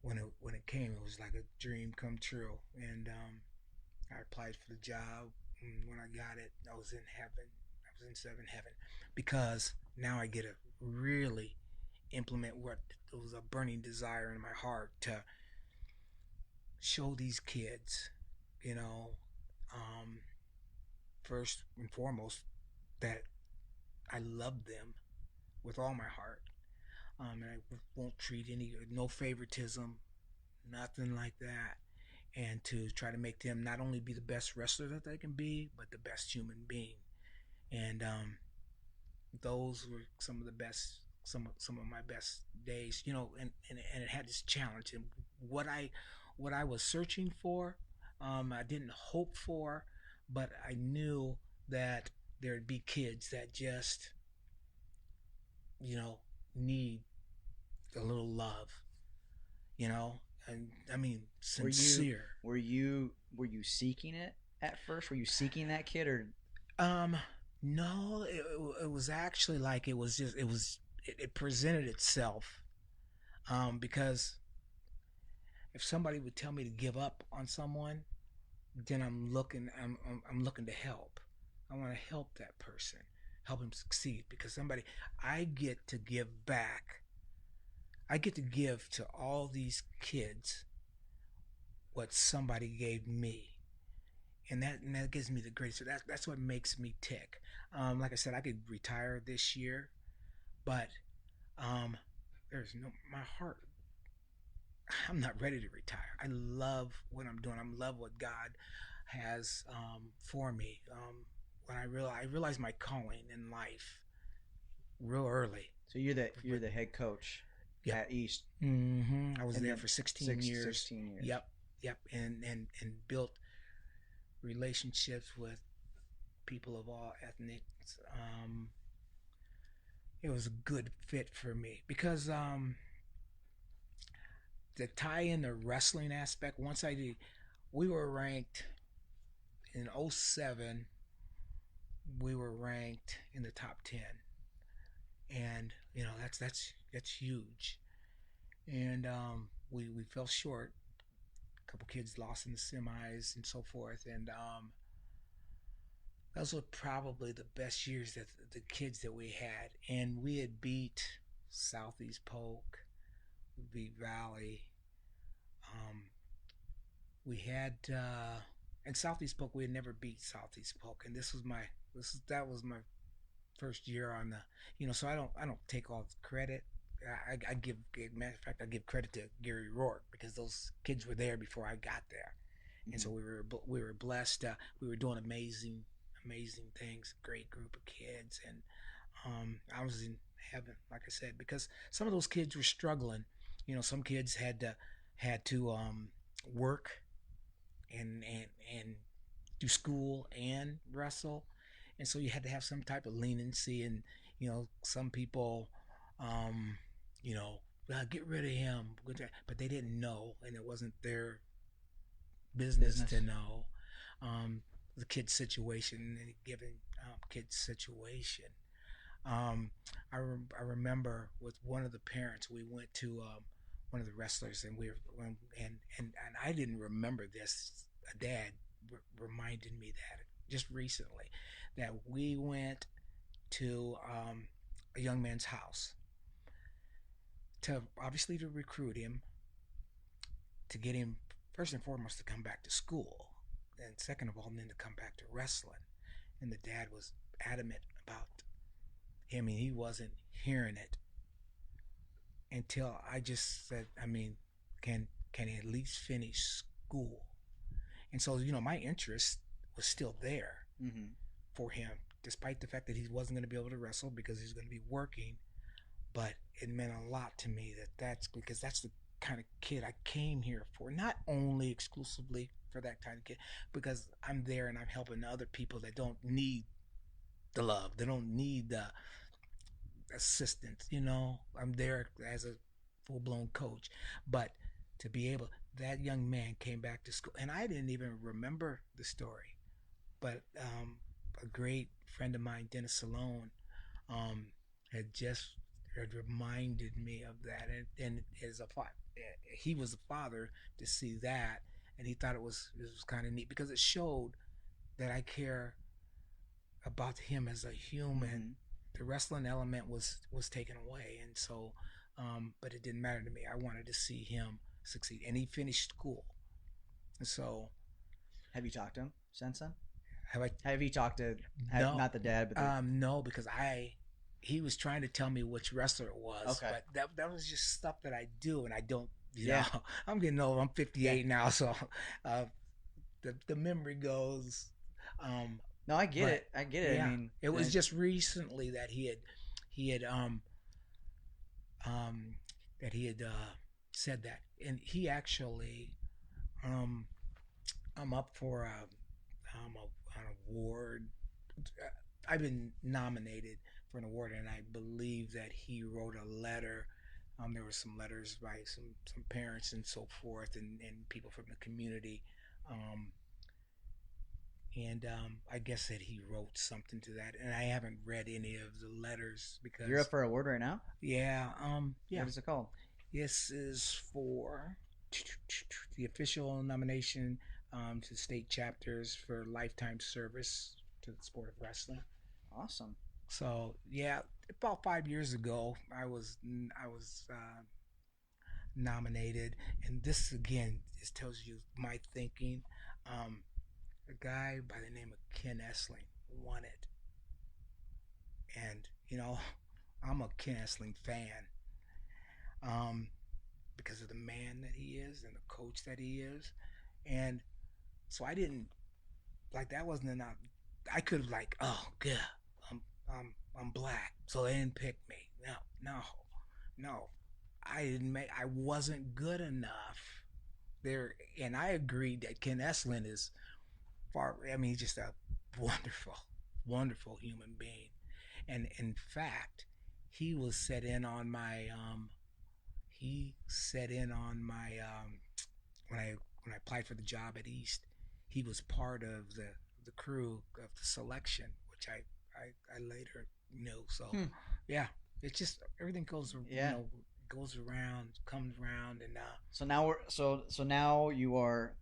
when it came, it was like a dream come true, and I applied for the job, and when I got it, I was in heaven. I was in seventh heaven, because now I get to really implement what was a burning desire in my heart to show these kids, first and foremost, that I love them with all my heart, and I won't treat no favoritism, nothing like that, and to try to make them not only be the best wrestler that they can be, but the best human being. And those were some of the best, some of my best days, and it had this challenge, and what I was searching for, I didn't hope for, but I knew that there'd be kids that just, need a little love, and I mean, sincere. Were you seeking it at first? Were you seeking that kid, or? No, it was actually like it presented itself, because if somebody would tell me to give up on someone, then I'm looking to help. I want to help that person, help him succeed, because I get to give back. I get to give to all these kids what somebody gave me, and that gives me the greatest. So that's what makes me tick. Like I said, I could retire this year, but there's my heart. I'm not ready to retire. I love what I'm doing. I love what God has for me. When I realized my calling in life real early. So you're the head coach at East. Mm-hmm. I was there for 16 years. 16 years. Yep. And built relationships with people of all ethnics. It was a good fit for me, because to tie in the wrestling aspect, we were ranked in 2007. we were ranked in the top 10, and that's huge. And we fell short. A couple kids lost in the semis and so forth, and those were probably the best years that the kids that we had. And we had beat Southeast Polk, we beat Valley. We had and Southeast Polk, we had never beat Southeast Polk, and that was my first year on the, so I don't take all the credit. I give, matter of fact, I give credit to Gary Rourke, because those kids were there before I got there, and so we were blessed. We were doing amazing things. Great group of kids, and I was in heaven, like I said, because some of those kids were struggling. Some kids had to work and do school and wrestle, and so you had to have some type of leniency. And some people, get rid of him, but they didn't know, and it wasn't their business to know the kid's situation, any given kid's situation. I remember with one of the parents, we went to one of the wrestlers, and and I didn't remember this. A dad reminded me that just recently, that we went to a young man's house to recruit him, to get him first and foremost to come back to school, and second of all, and then to come back to wrestling. And the dad was adamant about him, and he wasn't hearing it until I just said, can he at least finish school? And so, my interest was still there for him, despite the fact that he wasn't going to be able to wrestle because he's going to be working. But it meant a lot to me that's because that's the kind of kid I came here for, not only exclusively for that kind of kid, because I'm there and I'm helping other people that don't need the love, they don't need the assistance. I'm there as a full-blown coach. But to be able, that young man came back to school, and I didn't even remember the story, but a great friend of mine, Dennis Salone, had reminded me of that, and as he was a father to see that, and he thought it was kind of neat, because it showed that I care about him as a human. The wrestling element was taken away, and so but it didn't matter to me. I wanted to see him succeed, and he finished school. And so, have you talked to him since then? Have you talked to no, not the dad, but no, because he was trying to tell me which wrestler it was, okay. But that was just stuff that I do, and I don't. I'm getting old. I'm 58 now, so the memory goes. No, I get it. Yeah, it was just recently that he had said that, and he actually, I'm up for an award. I've been nominated for an award, and I believe that he wrote a letter. There were some letters by some parents and so forth, and people from the community. And I guess that he wrote something to that, and I haven't read any of the letters because you're up for an award right now. Yeah. What is it called? This is for the official nomination to state chapters for lifetime service to the sport of wrestling. Awesome. So yeah, about 5 years ago, I was nominated, and this again just tells you my thinking. A guy by the name of Ken Essling won it. And, I'm a Ken Essling fan because of the man that he is and the coach that he is. And so I didn't, that wasn't enough. I could have oh, yeah, I'm black, so they didn't pick me. No. I wasn't good enough there. And I agreed that Ken Essling is he's just a wonderful human being. And in fact, he was set in on my when I applied for the job at East, he was part of the crew of the selection, which I later knew. So yeah, it's just everything goes goes around, comes around, and so now now you're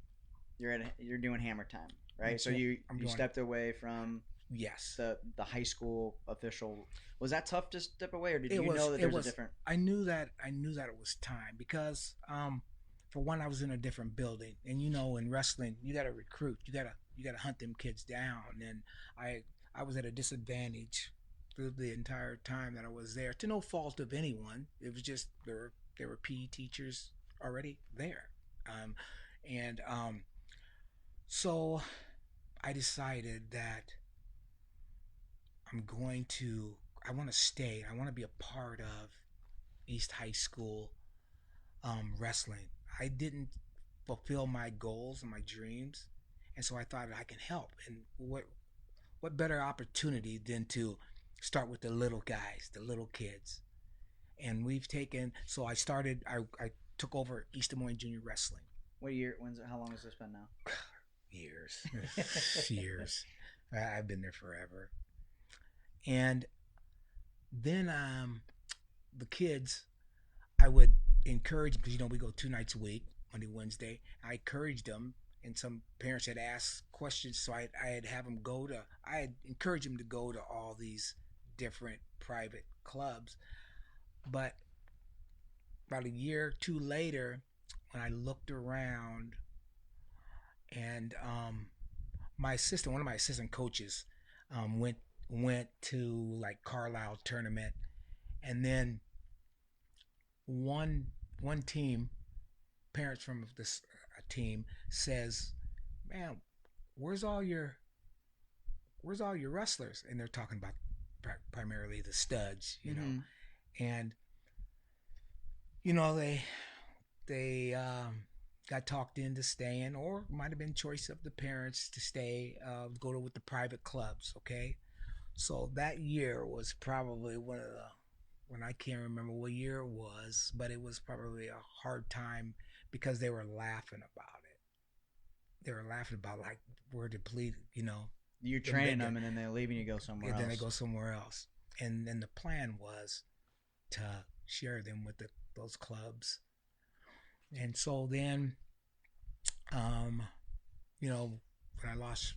doing Hammer Time, right? So you stepped away from yes the high school official. Was that tough to step away, or did you know that there's a different? I knew that it was time because for one, I was in a different building, and in wrestling you got to recruit, you got to hunt them kids down, and I was at a disadvantage through the entire time that I was there, to no fault of anyone. It was just there were PE teachers already there, and so I decided that I want to stay. I want to be a part of East High School wrestling. I didn't fulfill my goals and my dreams, and so I thought I can help. And what better opportunity than to start with the little guys, the little kids. And so I took over East Des Moines Junior Wrestling. What year? How long has this been now? Years. Years. I've been there forever. And then the kids, I would encourage, because we go 2 nights a week, Monday, Wednesday. I encouraged them, and some parents had asked questions, so I'd encourage them to go to all these different private clubs. But about a year or 2 later, when I looked around, and one of my assistant coaches went to like Carlisle tournament, and then one team, parents from this team says, "Man, where's all your wrestlers?" And they're talking about primarily the studs, and they got talked into staying, or might have been choice of the parents to stay, go with the private clubs. Okay, so that year was probably when I can't remember what year it was, but it was probably a hard time because they were laughing about it. They were laughing about, like, we're depleted, You're training them, and then they're leaving you go somewhere else. And then they go somewhere else. And then the plan was to share them with those clubs. And so then, when I lost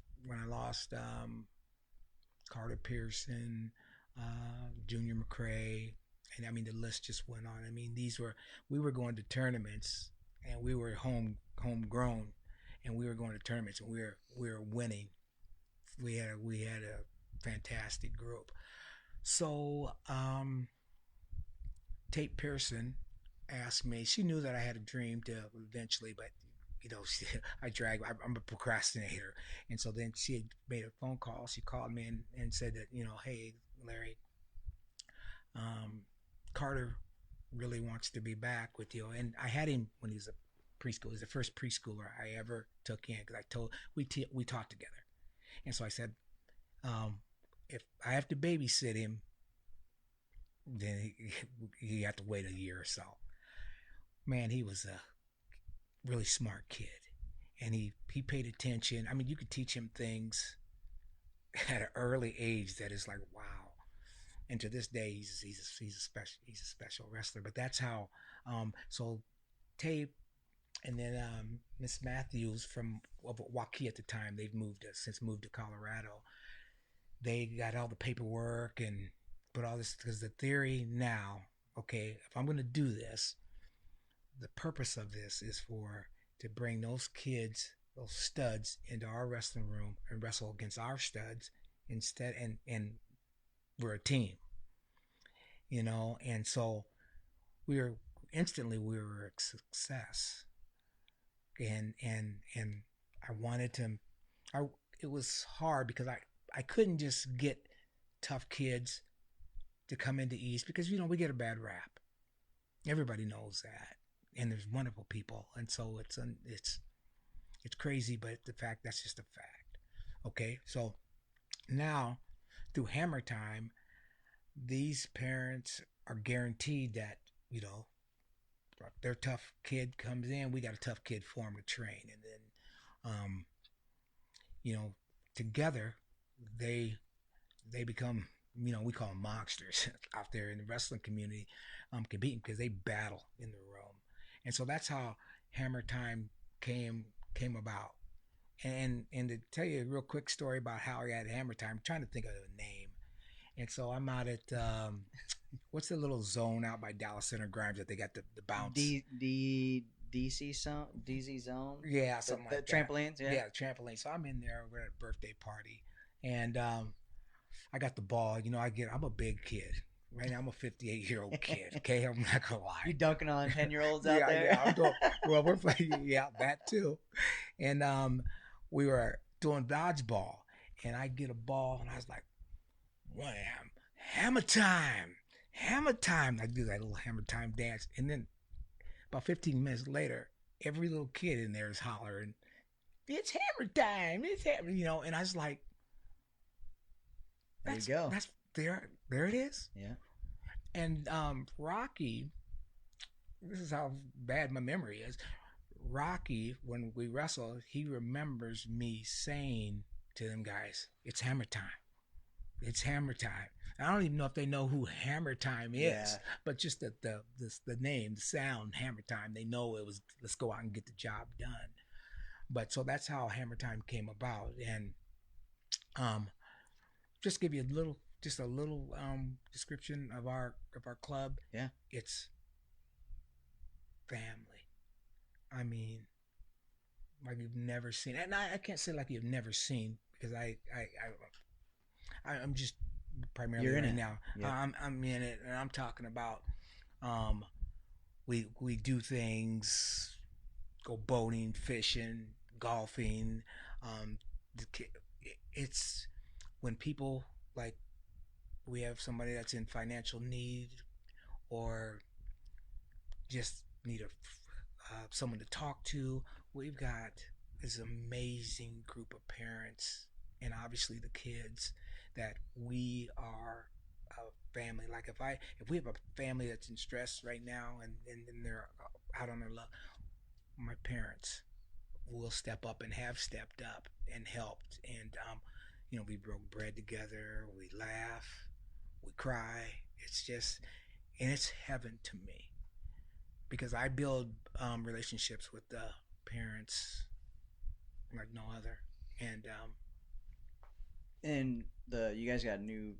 Carter Pearson, Junior McCrae, and I mean the list just went on. I mean, we were going to tournaments, and we were homegrown, and we were going to tournaments, and we were winning. We had a fantastic group. So Tate Pearson asked me. She knew that I had a dream to eventually, but I'm a procrastinator, and so then she had made a phone call. She called me and said that, hey, Larry, Carter really wants to be back with you. And I had him when he was a preschool. He was the first preschooler I ever took in, because we taught together. And so I said, if I have to babysit him, then he had to wait a year or so. Man, he was a really smart kid, and he paid attention. I mean, you could teach him things at an early age that is like, wow. And to this day, he's a special wrestler. But that's how. So Tape, and then Miss Matthews from Waukee at the time. They've since moved to Colorado. They got all the paperwork and put all this, because the theory now, okay, if I'm going to do this, the purpose of this is to bring those kids, those studs, into our wrestling room and wrestle against our studs instead, and we're a team, and so we were a success, and I wanted to. It was hard because I couldn't just get tough kids to come into East, because we get a bad rap. Everybody knows that. And there's wonderful people, and so it's crazy, but that's just a fact. Okay, so now through Hammer Time, these parents are guaranteed that their tough kid comes in, we got a tough kid for them to train, and then together they they become, we call them monsters out there in the wrestling community, competing because they battle in the room. And so that's how Hammer Time came about. And to tell you a real quick story about how I got Hammer Time, I'm trying to think of a name. And so I'm out at what's the little zone out by Dallas Center Grimes that they got the bounce? DZ zone. Yeah, something like that. Trampolines. Yeah, trampoline. So I'm in there. We're at a birthday party, and I got the ball. I'm a big kid. Right now, I'm a 58-year-old kid. Okay, I'm not gonna lie. You dunking on 10-year-olds out there? Yeah, I'm doing. Well, we're playing. Yeah, that too. And we were doing dodgeball, and I get a ball, and I was like, "Wham! Hammer time! Hammer time!" I do that little hammer time dance, and then about 15 minutes later, every little kid in there is hollering, "It's hammer time! It's hammer!" And I was like, "There you go. That's there. There it is." Yeah. And Rocky, this is how bad my memory is. Rocky, when we wrestle, he remembers me saying to them guys, "It's hammer time. It's hammer time." I don't even know if they know who Hammer Time is, but just the name, the sound, Hammer Time, they know it was, let's go out and get the job done. But so that's how Hammer Time came about. And just give you a little description of our club. Yeah, it's family. I mean, like you've never seen, and I can't say like you've never seen, because I'm just primarily You're in right it now. Yeah. I'm in it, and I'm talking about we do things, go boating, fishing, golfing. It's when people, like, we have somebody that's in financial need or just need someone to talk to. We've got this amazing group of parents and obviously the kids, that we are a family. Like if we have a family that's in stress right now and they're out on their luck, my parents will step up and have stepped up and helped. And we broke bread together, we laugh, we cry. It's just, and it's heaven to me, because I build relationships with the parents like no other. And you guys got new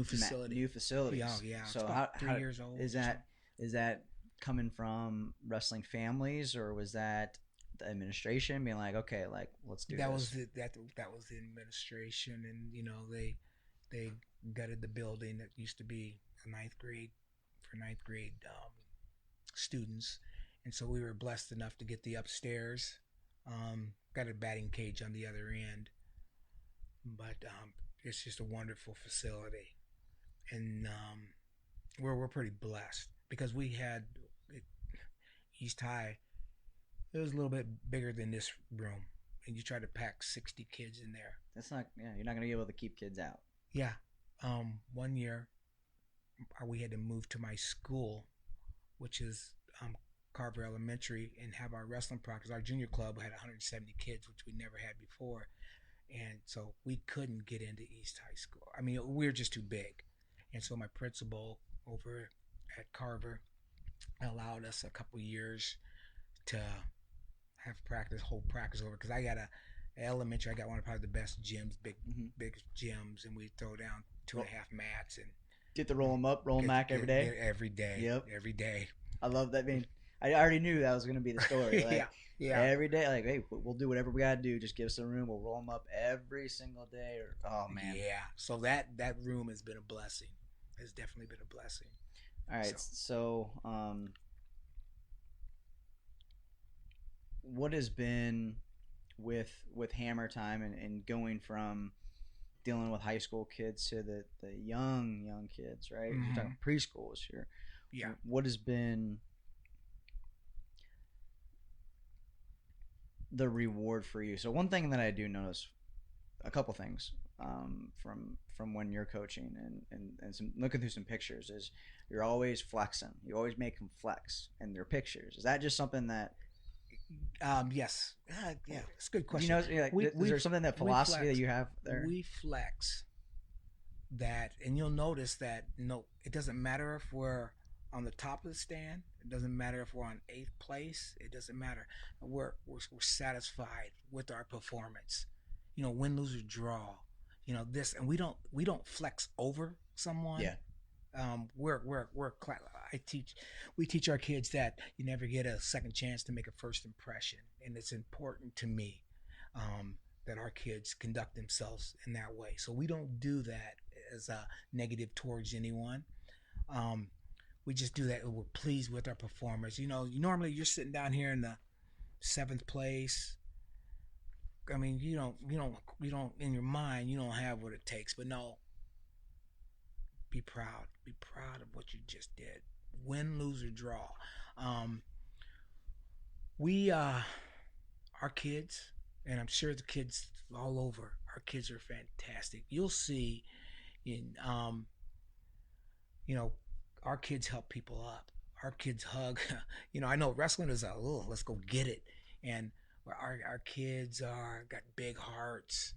facility. New facilities. Yeah. So it's about 3 years old. Is that coming from wrestling families, or was that the administration being like, okay, like, let's do that? this? That was the administration, and they gutted the building that used to be a ninth grade students, and so we were blessed enough to get the upstairs. Got a batting cage on the other end. But it's just a wonderful facility, and we're pretty blessed, because we had East High. It was a little bit bigger than this room, and you try to pack 60 kids in there. That's not. Yeah, you're not gonna be able to keep kids out. Yeah. 1 year, we had to move to my school, which is Carver Elementary, and have our wrestling practice. Our junior club had 170 kids, which we never had before. And so we couldn't get into East High School. I mean, we were just too big. And so my principal over at Carver allowed us a couple years to have whole practice over. Because I got elementary, I got one of probably the best gyms, big gyms, and we throw down 2.5 mats and get to roll them up, roll them back every day. Every day. Yep. Every day. I love that. I mean, I already knew that was going to be the story. Like, yeah. Every day, like, hey, we'll do whatever we got to do. Just give us a room. We'll roll them up every single day. Oh, man. Yeah. So that room has been a blessing. It's definitely been a blessing. All right. So what has been with Hammer Time and going from dealing with high school kids to the young kids, right? Mm-hmm. You're talking preschoolers here. Yeah. What has been the reward for you? So one thing that I do notice, a couple things from when you're coaching and some looking through some pictures, is you're always flexing. You always make them flex in their pictures. Is that just something that? Yes. Yeah. It's a good question. Is there something, that philosophy that you have there? We flex that, and you'll notice that it doesn't matter if we're on the top of the stand. It doesn't matter if we're on 8th place. It doesn't matter. We're satisfied with our performance. Win, lose, or draw. This, and we don't flex over someone. Yeah. We teach our kids that you never get a second chance to make a first impression, and it's important to me that our kids conduct themselves in that way. So we don't do that as a negative towards anyone. We just do that. We're pleased with our performers. Normally you're sitting down here in the 7th place. I mean, you don't in your mind, you don't have what it takes, but no, be proud of what you just did. Win, lose, or draw. Our kids, and I'm sure the kids all over, our kids are fantastic. You'll see our kids help people up. Our kids hug. I know wrestling is let's go get it. And our kids got big hearts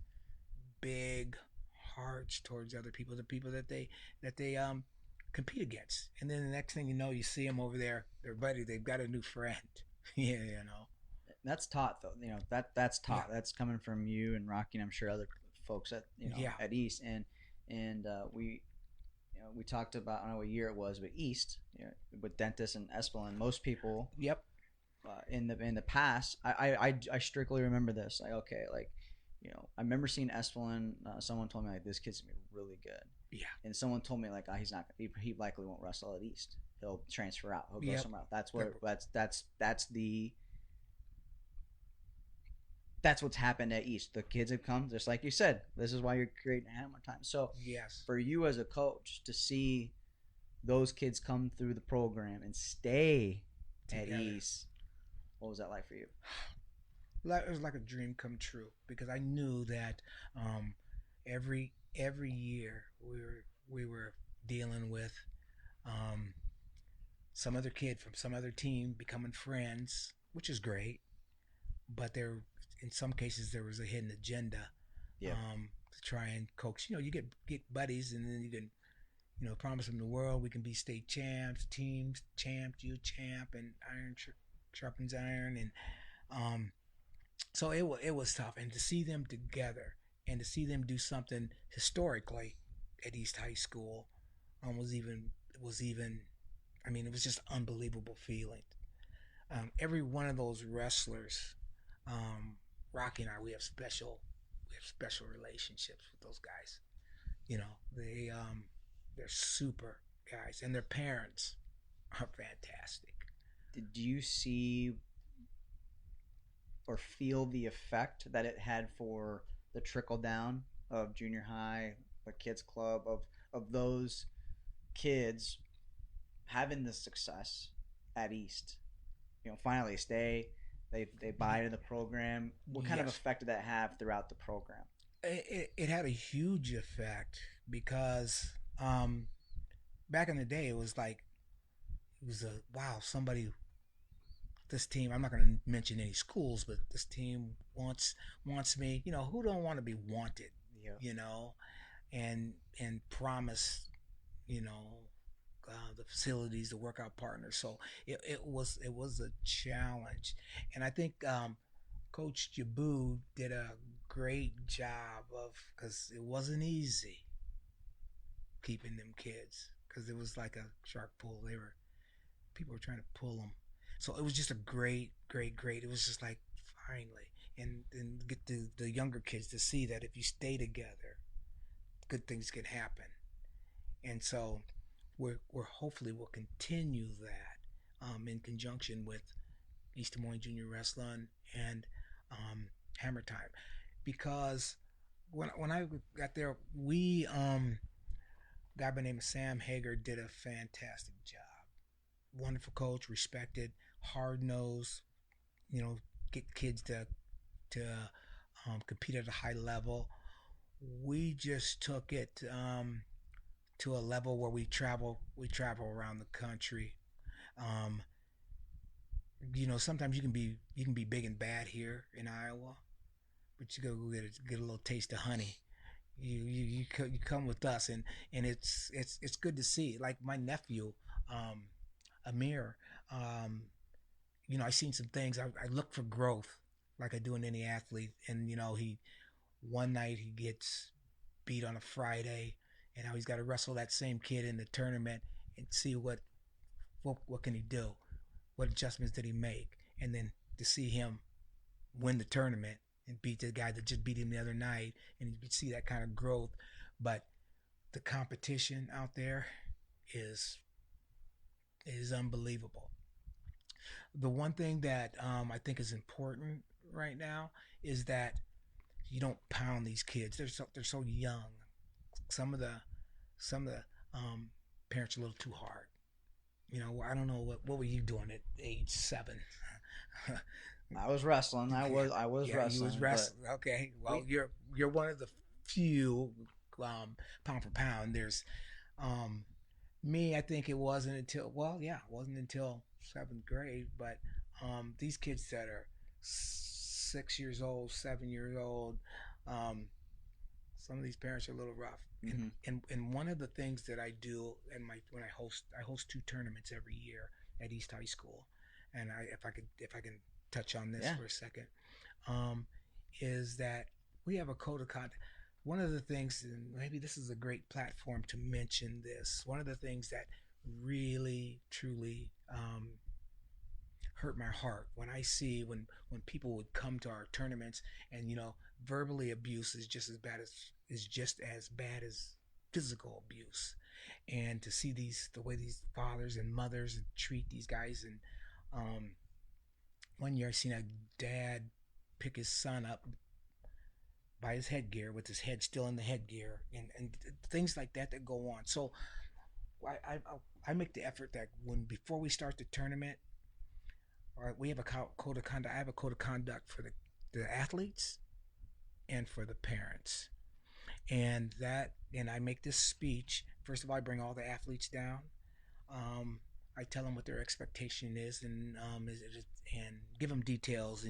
towards other people, the people that they compete against. And then the next thing you know, you see them over there, their buddy, they've got a new friend. Yeah. That's taught though. That's taught. Yeah. That's coming from you and Rocky, and I'm sure other folks at at East. And we talked about, I don't know what year it was, but East, with Dentis and Espelin, most people. Yep. In the past, I strictly remember this. I remember seeing Espelin. Someone told me this kid's gonna be really good. Yeah. And someone told me he's not. He likely won't wrestle at East. He'll transfer out. He'll go Yep. somewhere else. That's what's happened at East. The kids have come, just like you said. This is why you're creating Hammer Time. So yes, for you as a coach to see those kids come through the program and stay together at East, what was that like for you? It was like a dream come true, because I knew that every year we were dealing with some other kid from some other team becoming friends, which is great, but in some cases there was a hidden agenda. Yeah. To try and coax. You get buddies, and then you can promise them the world. We can be state champs, teams champs, you champ, and iron sharpens iron, and so it was tough. And to see them together and to see them do something historically at East High School was just unbelievable feeling. Every one of those wrestlers, Rocky and I, we have special relationships with those guys. They're super guys, and their parents are fantastic. Did you see or feel the effect that it had for the trickle down of junior high, the kids club, of those kids having the success at East? Finally stay, they buy into the program. What kind of effect did that have throughout the program? It had a huge effect, because back in the day it was somebody, this team, I'm not going to mention any schools, but this team wants me. Who don't want to be wanted? Yeah. And promise, the facilities, the workout partners. So it was a challenge, and I think Coach Jabu did a great job because it wasn't easy keeping them kids, because it was like a shark pull. People were trying to pull them. So it was just a great. It was just like, finally, and get the younger kids to see that if you stay together, good things can happen. And so we're hopefully will continue that in conjunction with East Des Moines Junior Wrestling and Hammer Time, because when I got there, we a guy by the name of Sam Hager did a fantastic job. Wonderful coach, respected, hard nosed, get kids to compete at a high level. We just took it to a level where we travel around the country. Sometimes you can be big and bad here in Iowa, but you go get a little taste of honey, you come with us, and it's good to see. Like my nephew, Amir, I seen some things. I look for growth, like I do in any athlete. And he one night he gets beat on a Friday, and now he's got to wrestle that same kid in the tournament and see what can he do, what adjustments did he make, and then to see him win the tournament and beat the guy that just beat him the other night, and you see that kind of growth. But the competition out there is unbelievable. The one thing that I think is important right now is that you don't pound these kids. They're so young. Some of the parents are a little too hard. I don't know what were you doing at age 7? I was wrestling. I was wrestling. You was wrestling. Okay. Well, you're one of the few pound for pound. There's me. I think it wasn't until 7th grade. But these kids that are 6 years old, 7 years old, some of these parents are a little rough. Mm-hmm. And one of the things that I do when I host 2 tournaments every year at East High School, and if I can touch on this for a second, is that we have a code of conduct. One of the things, and maybe this is a great platform to mention this, one of the things that really truly hurt my heart when I see when people would come to our tournaments, and verbally abuse is just as bad as physical abuse. And to see the way these fathers and mothers treat these guys. And one year I seen a dad pick his son up by his headgear with his head still in the headgear, and things like that go on. So I make the effort that before we start the tournament, all right, we have a code of conduct. I have a code of conduct for the athletes and for the parents. And I make this speech. First of all, I bring all the athletes down. I tell them what their expectation is, and give them details.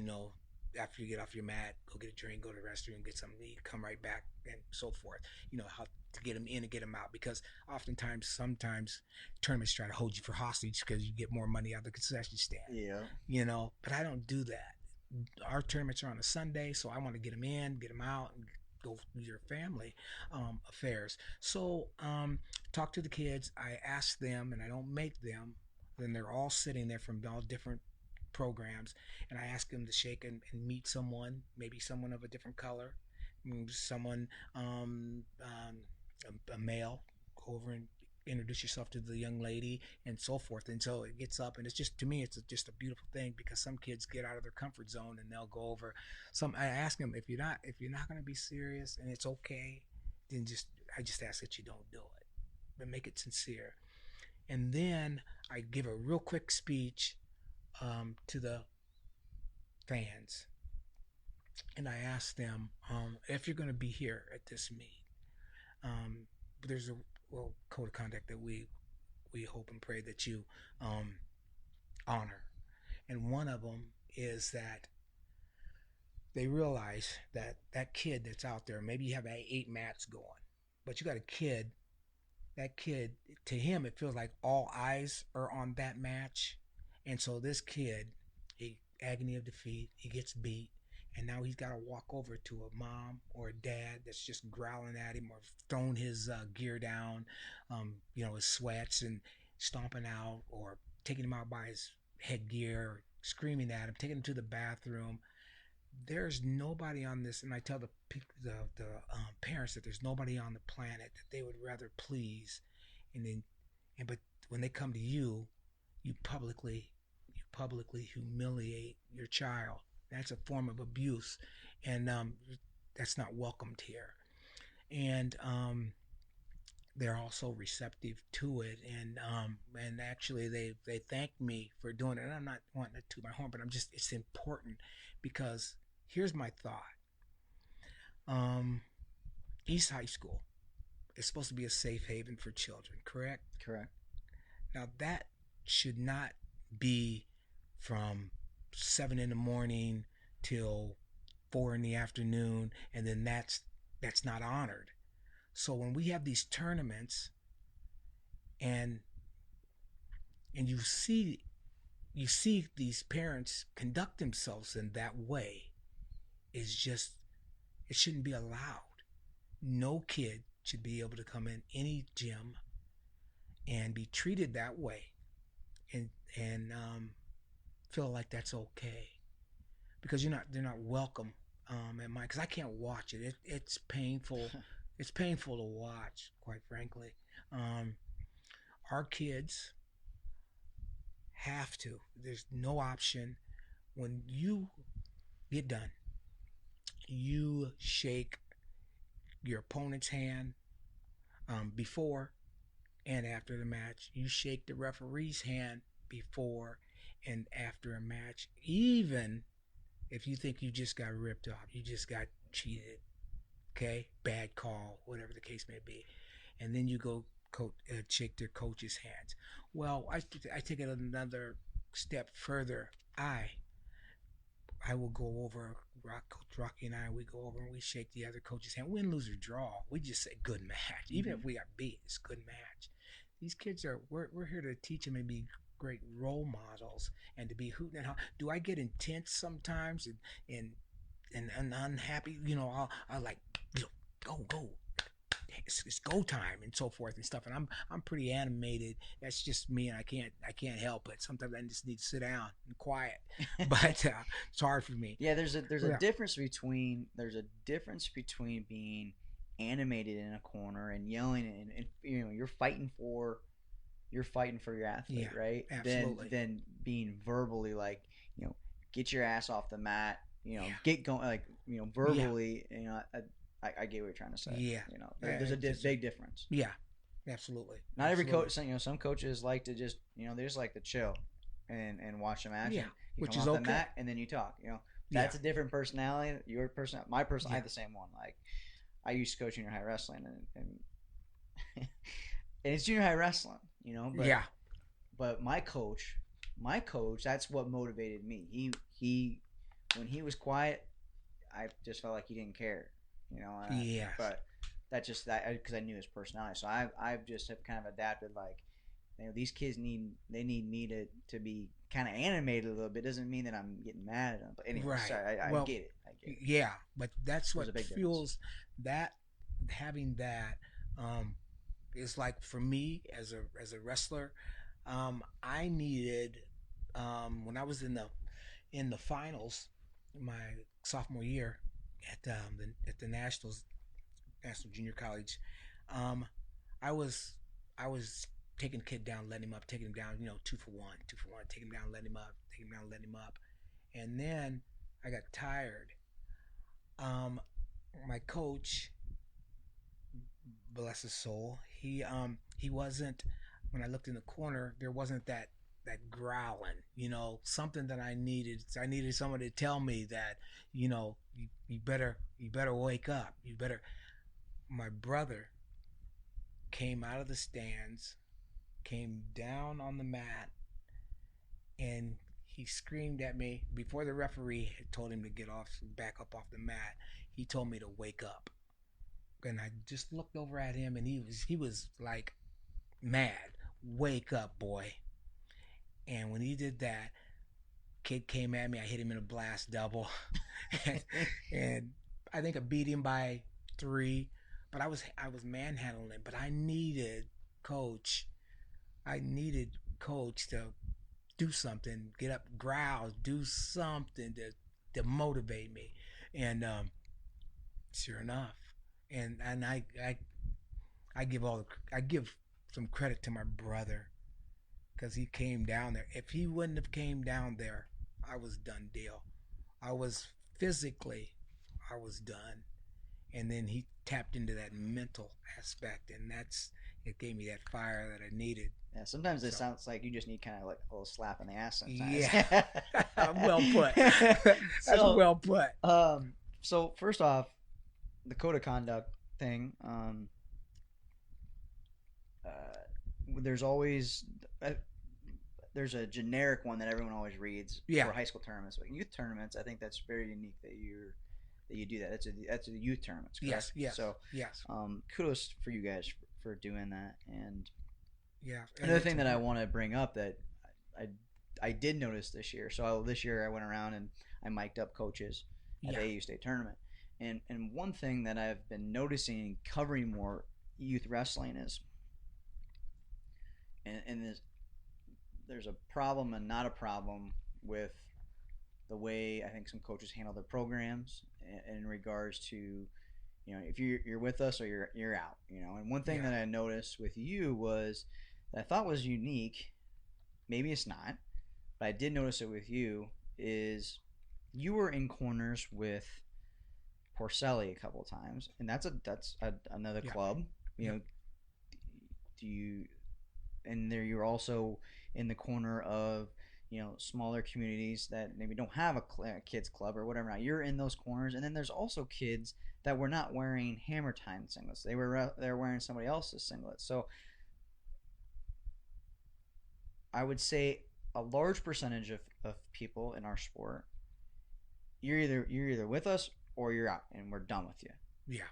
After you get off your mat, go get a drink, go to the restroom, get something to eat, come right back, and so forth. How to get them in and get them out, because sometimes tournaments try to hold you for hostage because you get more money out of the concession stand. Yeah. But I don't do that. Our tournaments are on a Sunday, so I want to get them in, get them out, and go through your family affairs. So talk to the kids. I ask them, and I don't make them. Then they're all sitting there from all different programs, and I ask them to shake and meet someone, maybe someone of a different color, someone a male. Go over and introduce yourself to the young lady, and so forth. And so it gets up, and it's just, to me, it's just a beautiful thing, because some kids get out of their comfort zone and they'll go over. I ask them, if you're not going to be serious and it's okay, then I just ask that you don't do it, but make it sincere. And then I give a real quick speech to the fans, and I ask them, if you're going to be here at this meet, there's a code of conduct that we hope and pray that you honor. And one of them is that they realize that kid that's out there, maybe you have 8 mats going, but you got a kid. That kid, to him, it feels like all eyes are on that match. And so this kid, agony of defeat, he gets beat, and now he's got to walk over to a mom or a dad that's just growling at him, or throwing his gear down, his sweats, and stomping out, or taking him out by his headgear, screaming at him, taking him to the bathroom. There's nobody on this, and I tell the parents that there's nobody on the planet that they would rather please, but when they come to you, you publicly humiliate your child. That's a form of abuse, and that's not welcomed here. And they're also receptive to it, and actually they thank me for doing it. And I'm not wanting to toot my horn, but it's important, because here's my thought. East High School is supposed to be a safe haven for children, correct? Correct. Now that should not be from 7 a.m. till 4 p.m, and then that's not honored. So when we have these tournaments, and you see these parents conduct themselves in that way, is just, it shouldn't be allowed. No kid should be able to come in any gym and be treated that way, and feel like that's okay, because they're not welcome at mine, because I can't watch it. It's painful. It's painful to watch, quite frankly. Our kids have to. There's no option. When you get done, you shake your opponent's hand before and after the match. You shake the referee's hand before and after a match. Even if you think you just got ripped off, you just got cheated, okay, bad call, whatever the case may be, and then you go shake their coach's hands. Well, I take it another step further. I will go over, Coach Rocky and we go over and we shake the other coach's hand. Win, lose, or draw, we just say good match. Even if we got beat, it's good match. These kids we're here to teach them and be great role models and to be hooting and hollering. Do I get intense sometimes and unhappy? I'll like, go. It's go time and so forth and stuff. And I'm pretty animated. That's just me, and I can't help it. Sometimes I just need to sit down and quiet. But it's hard for me. Yeah, there's a difference between being animated in a corner and yelling and you're fighting for your athlete, right? Absolutely. Than being verbally like, get your ass off the mat, get going, like, verbally, I get what you're trying to say. Yeah. There's a big difference. Yeah, absolutely. Not every coach, some coaches like to just, they just like to chill and watch the match. Yeah, you which come is off okay. the mat and then you talk. That's a different personality. My personality, I have the same one. Like, I used to coach junior high wrestling, and and it's junior high wrestling, But, yeah. But my coach, that's what motivated me. He when he was quiet, I just felt like he didn't care. Yes. But that's just that because I knew his personality. So I've just have kind of adapted. Like, these kids need me to be kind of animated a little bit. Doesn't mean that I'm getting mad at them. But anyway, right. sorry, I get it. Yeah, but that's what fuels difference. that. Having that is like, for me as a wrestler, I needed when I was in the finals my sophomore year at the National Junior College. I was taking the kid down, letting him up, taking him down, 2 for 1, taking him down, letting him up, taking him down, letting him up. And then I got tired. My coach, bless his soul, he wasn't, when I looked in the corner, there wasn't that growling, something that I needed. I needed someone to tell me that, you better wake up. My brother came out of the stands, came down on the mat, and he screamed at me before the referee had told him to back up off the mat. He told me to wake up. And I just looked over at him, and he was like mad. Wake up, boy. And when he did that, kid came at me. I hit him in a blast double. and I think I beat him by 3. But I was manhandling him. But I needed coach to do something, get up, growl, do something to motivate me. And sure enough, and I give some credit to my brother, because he came down there. If he wouldn't have came down there, I was done deal. I was done. And then he tapped into that mental aspect, and it gave me that fire that I needed. Yeah, sometimes it sounds like you just need kind of like a little slap in the ass sometimes. Yeah. Well put. That's well put. So first off, the code of conduct thing, there's always there's a generic one that everyone always reads for high school tournaments. But youth tournaments, I think that's very unique that that you do that. That's a youth tournaments, correct? Yes. So Yes. kudos for you guys for doing that. And Yeah. another thing that I want to bring up that I did notice this year. So this year I went around and I mic'd up coaches at the AU state tournament. And one thing that I've been noticing covering more youth wrestling is, and there's a problem and not a problem with the way I think some coaches handle their programs in regards to, you know, if you're with us or you're out, you know. And one thing that I noticed with you was that I thought was unique, maybe it's not, but I did notice it with you, is you were in corners with Porcelli a couple of times, and that's another club, you know. Do you, and there you're also in the corner of, you know, smaller communities that maybe don't have a kids club or whatever. Not you're in those corners, and then there's also kids that were not wearing Hammer Time singlets. They were wearing somebody else's singlets. So I would say a large percentage of people in our sport, you're either with us or you're out, and we're done with you. Yeah.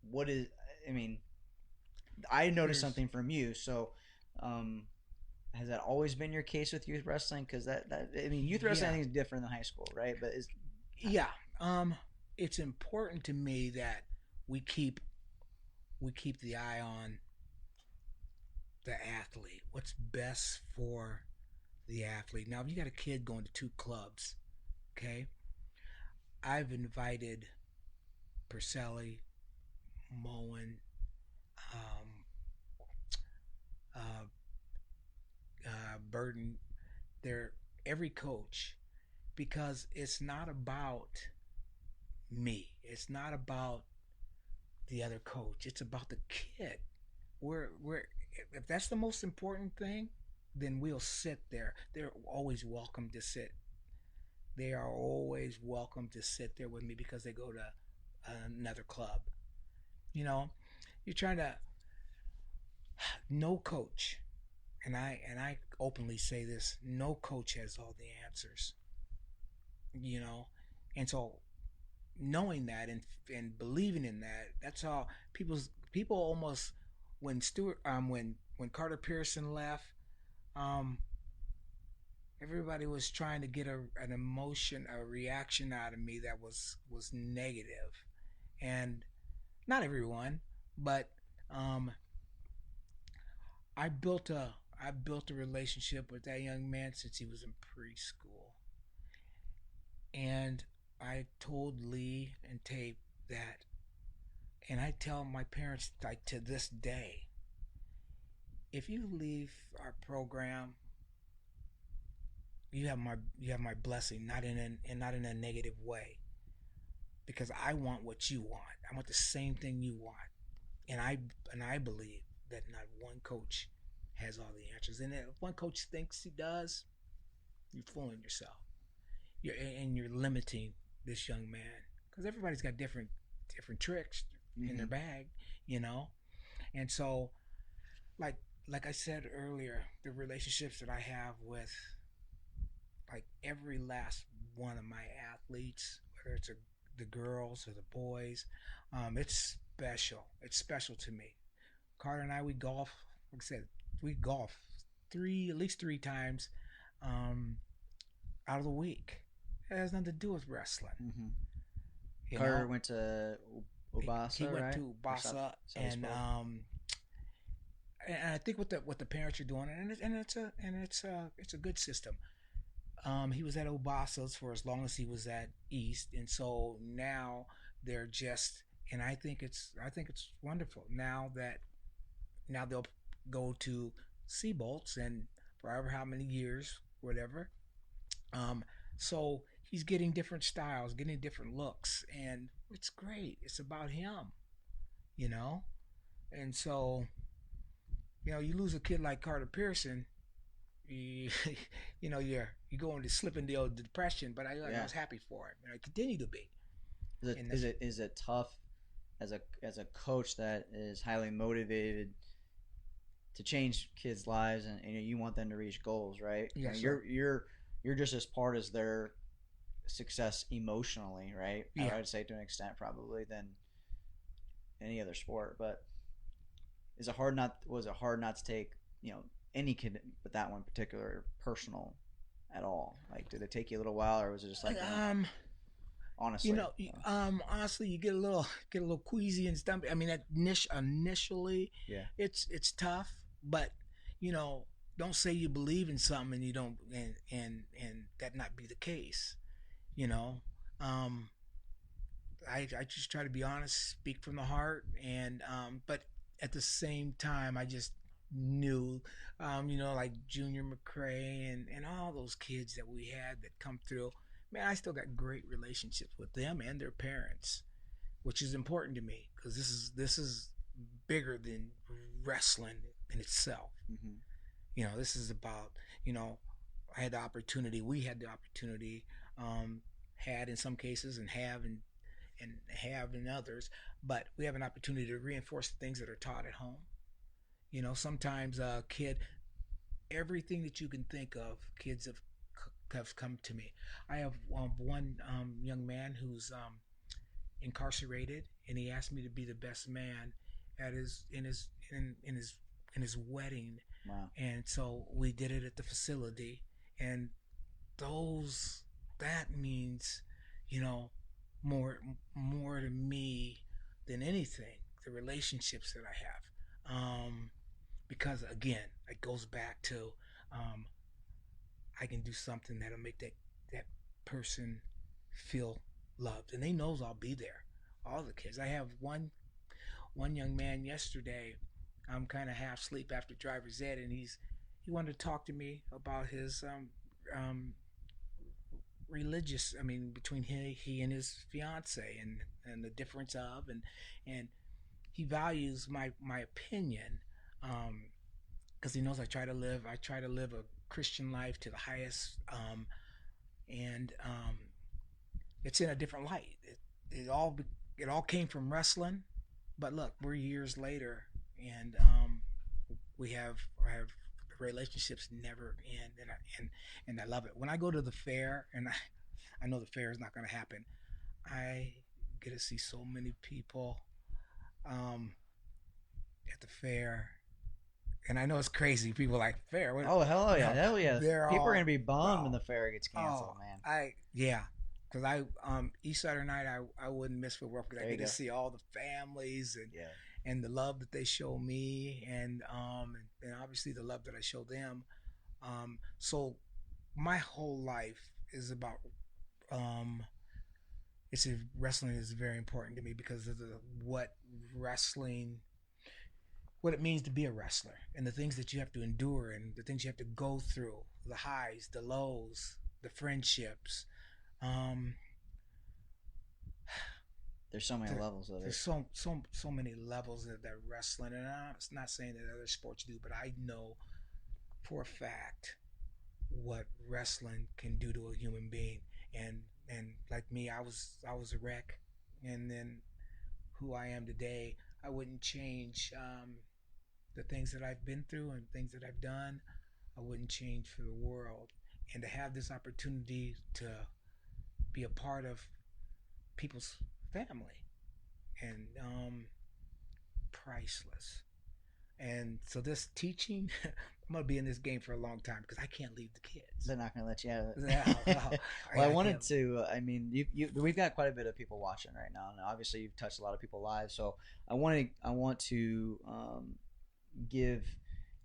What is? I mean, I noticed something from you. So, has that always been your case with youth wrestling? Because I mean, youth wrestling I think is different than high school, right? But it's important to me that we keep the eye on the athlete. What's best for the athlete? Now, if you got a kid going to 2 clubs, okay, I've invited Porcelli, Moen, Burton, every coach, because it's not about me. It's not about the other coach. It's about the kid. If that's the most important thing, then we'll sit there. They're always welcome to sit. They are always welcome to sit there with me because they go to another club. You know, you're trying to, no coach, and I openly say this, no coach has all the answers. You know, and so knowing that and believing in that, that's all people almost, when Carter Pearson left, everybody was trying to get a reaction out of me that was negative. And not everyone, but I built a relationship with that young man since he was in preschool. And I told Lee and Tape that, and I tell my parents, like, to this day, if you leave our program, you have my blessing, not in a negative way, because I want what you want. I want the same thing you want, and I believe that not one coach has all the answers. And if one coach thinks he does, you're fooling yourself. You're limiting this young man, because everybody's got different tricks in their bag, you know. And so, like I said earlier, the relationships that I have with, like, every last one of my athletes, whether it's the girls or the boys, it's special. It's special to me. Carter and I, we golf. Like I said, we golf at least three times out of the week. It has nothing to do with wrestling. Mm-hmm. Carter went to Obasa, He went right? to Obasa, and I think what the parents are doing, and it's a good system. He was at Obasa's for as long as he was at East, and so now they're just, and I think it's wonderful. Now they'll go to Seabolts, and forever how many years, whatever. So he's getting different styles, getting different looks, and it's great. It's about him, you know. And so, you know, you lose a kid like Carter Pearson, you go into slip into the depression. But I was happy for him, and I continue to be. Is it tough as a coach that is highly motivated to change kids' lives, and you want them to reach goals, right? Yeah, you're just as part as their success emotionally, right? Yeah. I would say to an extent probably than any other sport. But was it hard not to take, any kid, but that one in particular, personal at all? Like, did it take you a little while, or was it just like, honestly, honestly, you get a little queasy and stuff. I mean, initially, yeah, it's tough, but don't say you believe in something and you don't, and that not be the case. I just try to be honest, speak from the heart, and but at the same time, I just knew, like Junior McCrae and all those kids that we had that come through. Man, I still got great relationships with them and their parents, which is important to me because this is bigger than wrestling in itself. mm-hmm. This is about, I had the opportunity, we had the opportunity, had in some cases and have in others, but we have an opportunity to reinforce the things that are taught at home. Sometimes a kid, everything that you can think of, kids have come to me. I have one young man who's incarcerated, and he asked me to be the best man at in his wedding. Wow. And so we did it at the facility, and that means, more to me than anything, the relationships that I have, because again, it goes back to, I can do something that'll make that person feel loved, and they knows I'll be there. All the kids. I have one young man yesterday. I'm kind of half asleep after driver's ed, and he wanted to talk to me about his religious. I mean, between he and his fiance, and the difference of, and he values my opinion, because he knows I try to live a Christian life to the highest, and it's in a different light. It all came from wrestling, but look, we're years later, and we have relationships never end, and I love it. When I go to the fair, and I know the fair is not going to happen, I get to see so many people at the fair. And I know it's crazy. People like fair. Oh hell yeah, hell yeah! People are gonna be bummed when oh, the fair gets canceled, man. Because each Saturday night I wouldn't miss for work because I get to see all the families and the love that they show me, and obviously the love that I show them. So my whole life is about wrestling is very important to me because of what it means to be a wrestler, and the things that you have to endure, and the things you have to go through, the highs, the lows, the friendships. There's so many levels of it. There's so many levels of that wrestling, and I'm not saying that other sports do, but I know for a fact what wrestling can do to a human being. And like me, I was a wreck, and then who I am today, I wouldn't change the things that I've been through and things that I've done. I wouldn't change for the world. And to have this opportunity to be a part of people's family, and priceless. And so this teaching, I'm gonna be in this game for a long time because I can't leave the kids. They're not gonna let you out of it. No. Well, I wanted to. I mean, we've got quite a bit of people watching right now, and obviously you've touched a lot of people live. So I want to give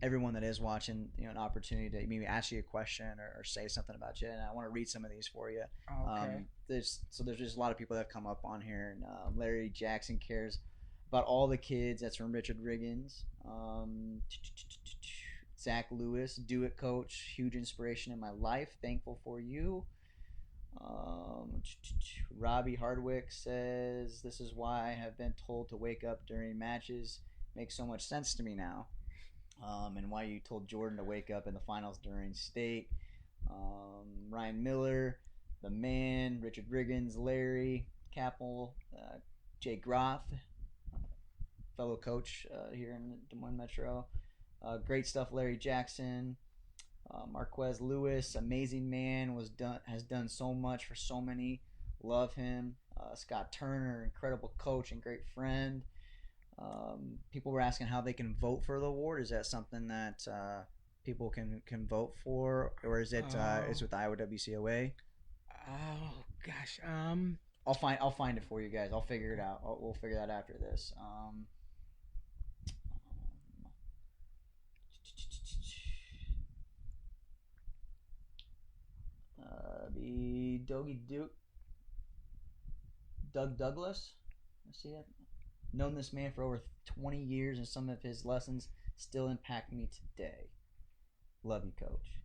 everyone that is watching, an opportunity to maybe ask you a question or say something about you, and I want to read some of these for you. Okay. There's just a lot of people that have come up on here, and Larry Jackson cares about all the kids. That's from Richard Riggins. Zach Lewis, do it, coach. Huge inspiration in my life. Thankful for you. Robbie Hardwick says, this is why I have been told to wake up during matches. Makes so much sense to me now. And why you told Jordan to wake up in the finals during state. Ryan Miller, the man, Richard Riggins, Larry Capel, Jay Groff, fellow coach here in Des Moines Metro. Great stuff, Larry Jackson. Marquez Lewis, amazing man, has done so much for so many. Love him. Scott Turner, incredible coach and great friend. People were asking how they can vote for the award. Is that something that people can vote for, or is it is with Iowa WCOA? Oh gosh. I'll find it for you guys. I'll figure it out. We'll figure that after this. Be Doug Douglas. I see that. Known this man for over 20 years, and some of his lessons still impact me today. Love you, Coach.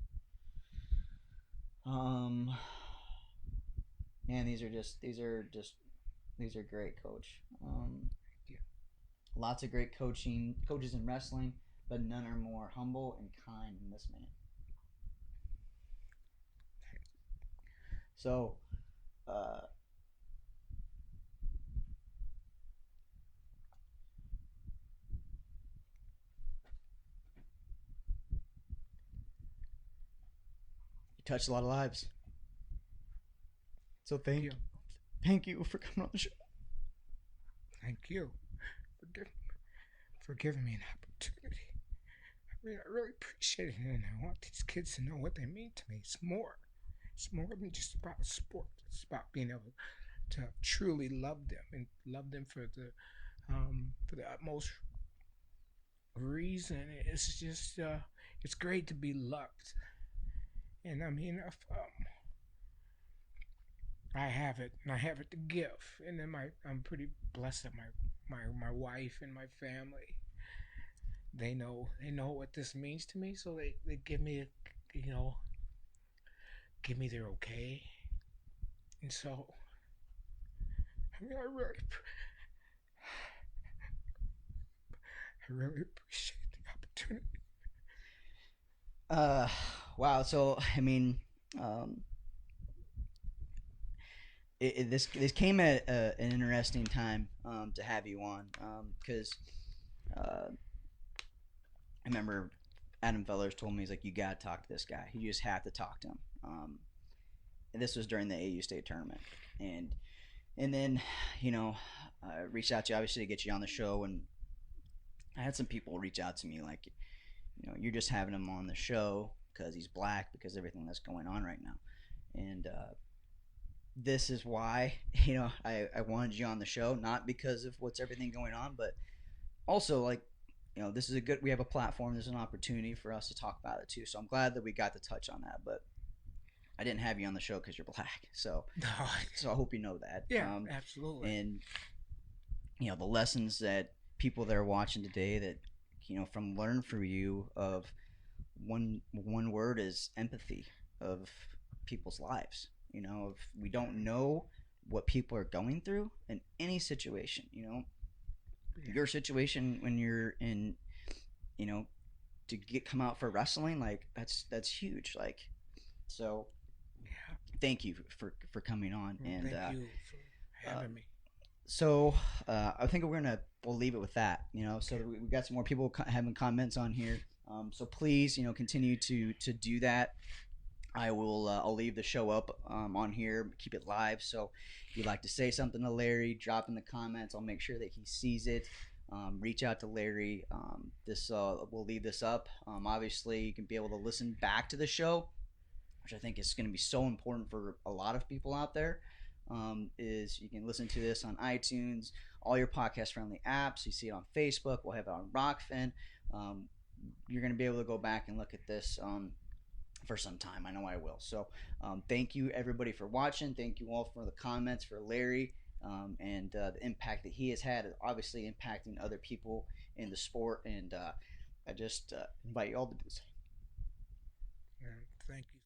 Man, these are great, Coach. Yeah. Lots of great coaches in wrestling, but none are more humble and kind than this man. So, you touched a lot of lives. So thank you for coming on the show. Thank you for giving me an opportunity. I really appreciate it, and I want these kids to know what they mean to me. It's more than just about sport. It's about being able to truly love them and love them for the utmost reason. It's just it's great to be loved, and I mean, if, I have it, and I have it to give, and then I'm pretty blessed that my wife and my family, they know what this means to me, so they give me give me their okay, and so I mean, I really appreciate the opportunity. Wow. So I mean, this came at an interesting time to have you on, because I remember Adam Fellers told me, he's like, you gotta talk to this guy. You just have to talk to him. And this was during the AU state tournament, and then I reached out to you obviously to get you on the show, and I had some people reach out to me like, you're just having him on the show because he's black, because of everything that's going on right now, and this is why I wanted you on the show, not because of what's everything going on, but also like, this is we have a platform, there's an opportunity for us to talk about it too, so I'm glad that we got to touch on that. But I didn't have you on the show because you're black, so I hope you know that. Yeah, absolutely. And the lessons that people that are watching today, that from learn from you, of one word is empathy of people's lives. If we don't know what people are going through in any situation, your situation when you're in, to come out for wrestling, like that's huge. Like, so yeah. Thank you for coming on. And thank you for having me. So I think we'll leave it with that. So we got some more people having comments on here. So please, continue to do that. I will. I'll leave the show up on here. Keep it live. So if you'd like to say something to Larry, drop in the comments. I'll make sure that he sees it. Reach out to Larry. We'll leave this up. Obviously, you can be able to listen back to the show, which I think is going to be so important for a lot of people out there. Is you can listen to this on iTunes, all your podcast friendly apps. You see it on Facebook. We'll have it on Rockfin. You're going to be able to go back and look at this for some time. I know I will. So thank you everybody for watching. Thank you all for the comments for Larry, and the impact that he has had, obviously impacting other people in the sport. And I just invite you all to do the same. Thank you.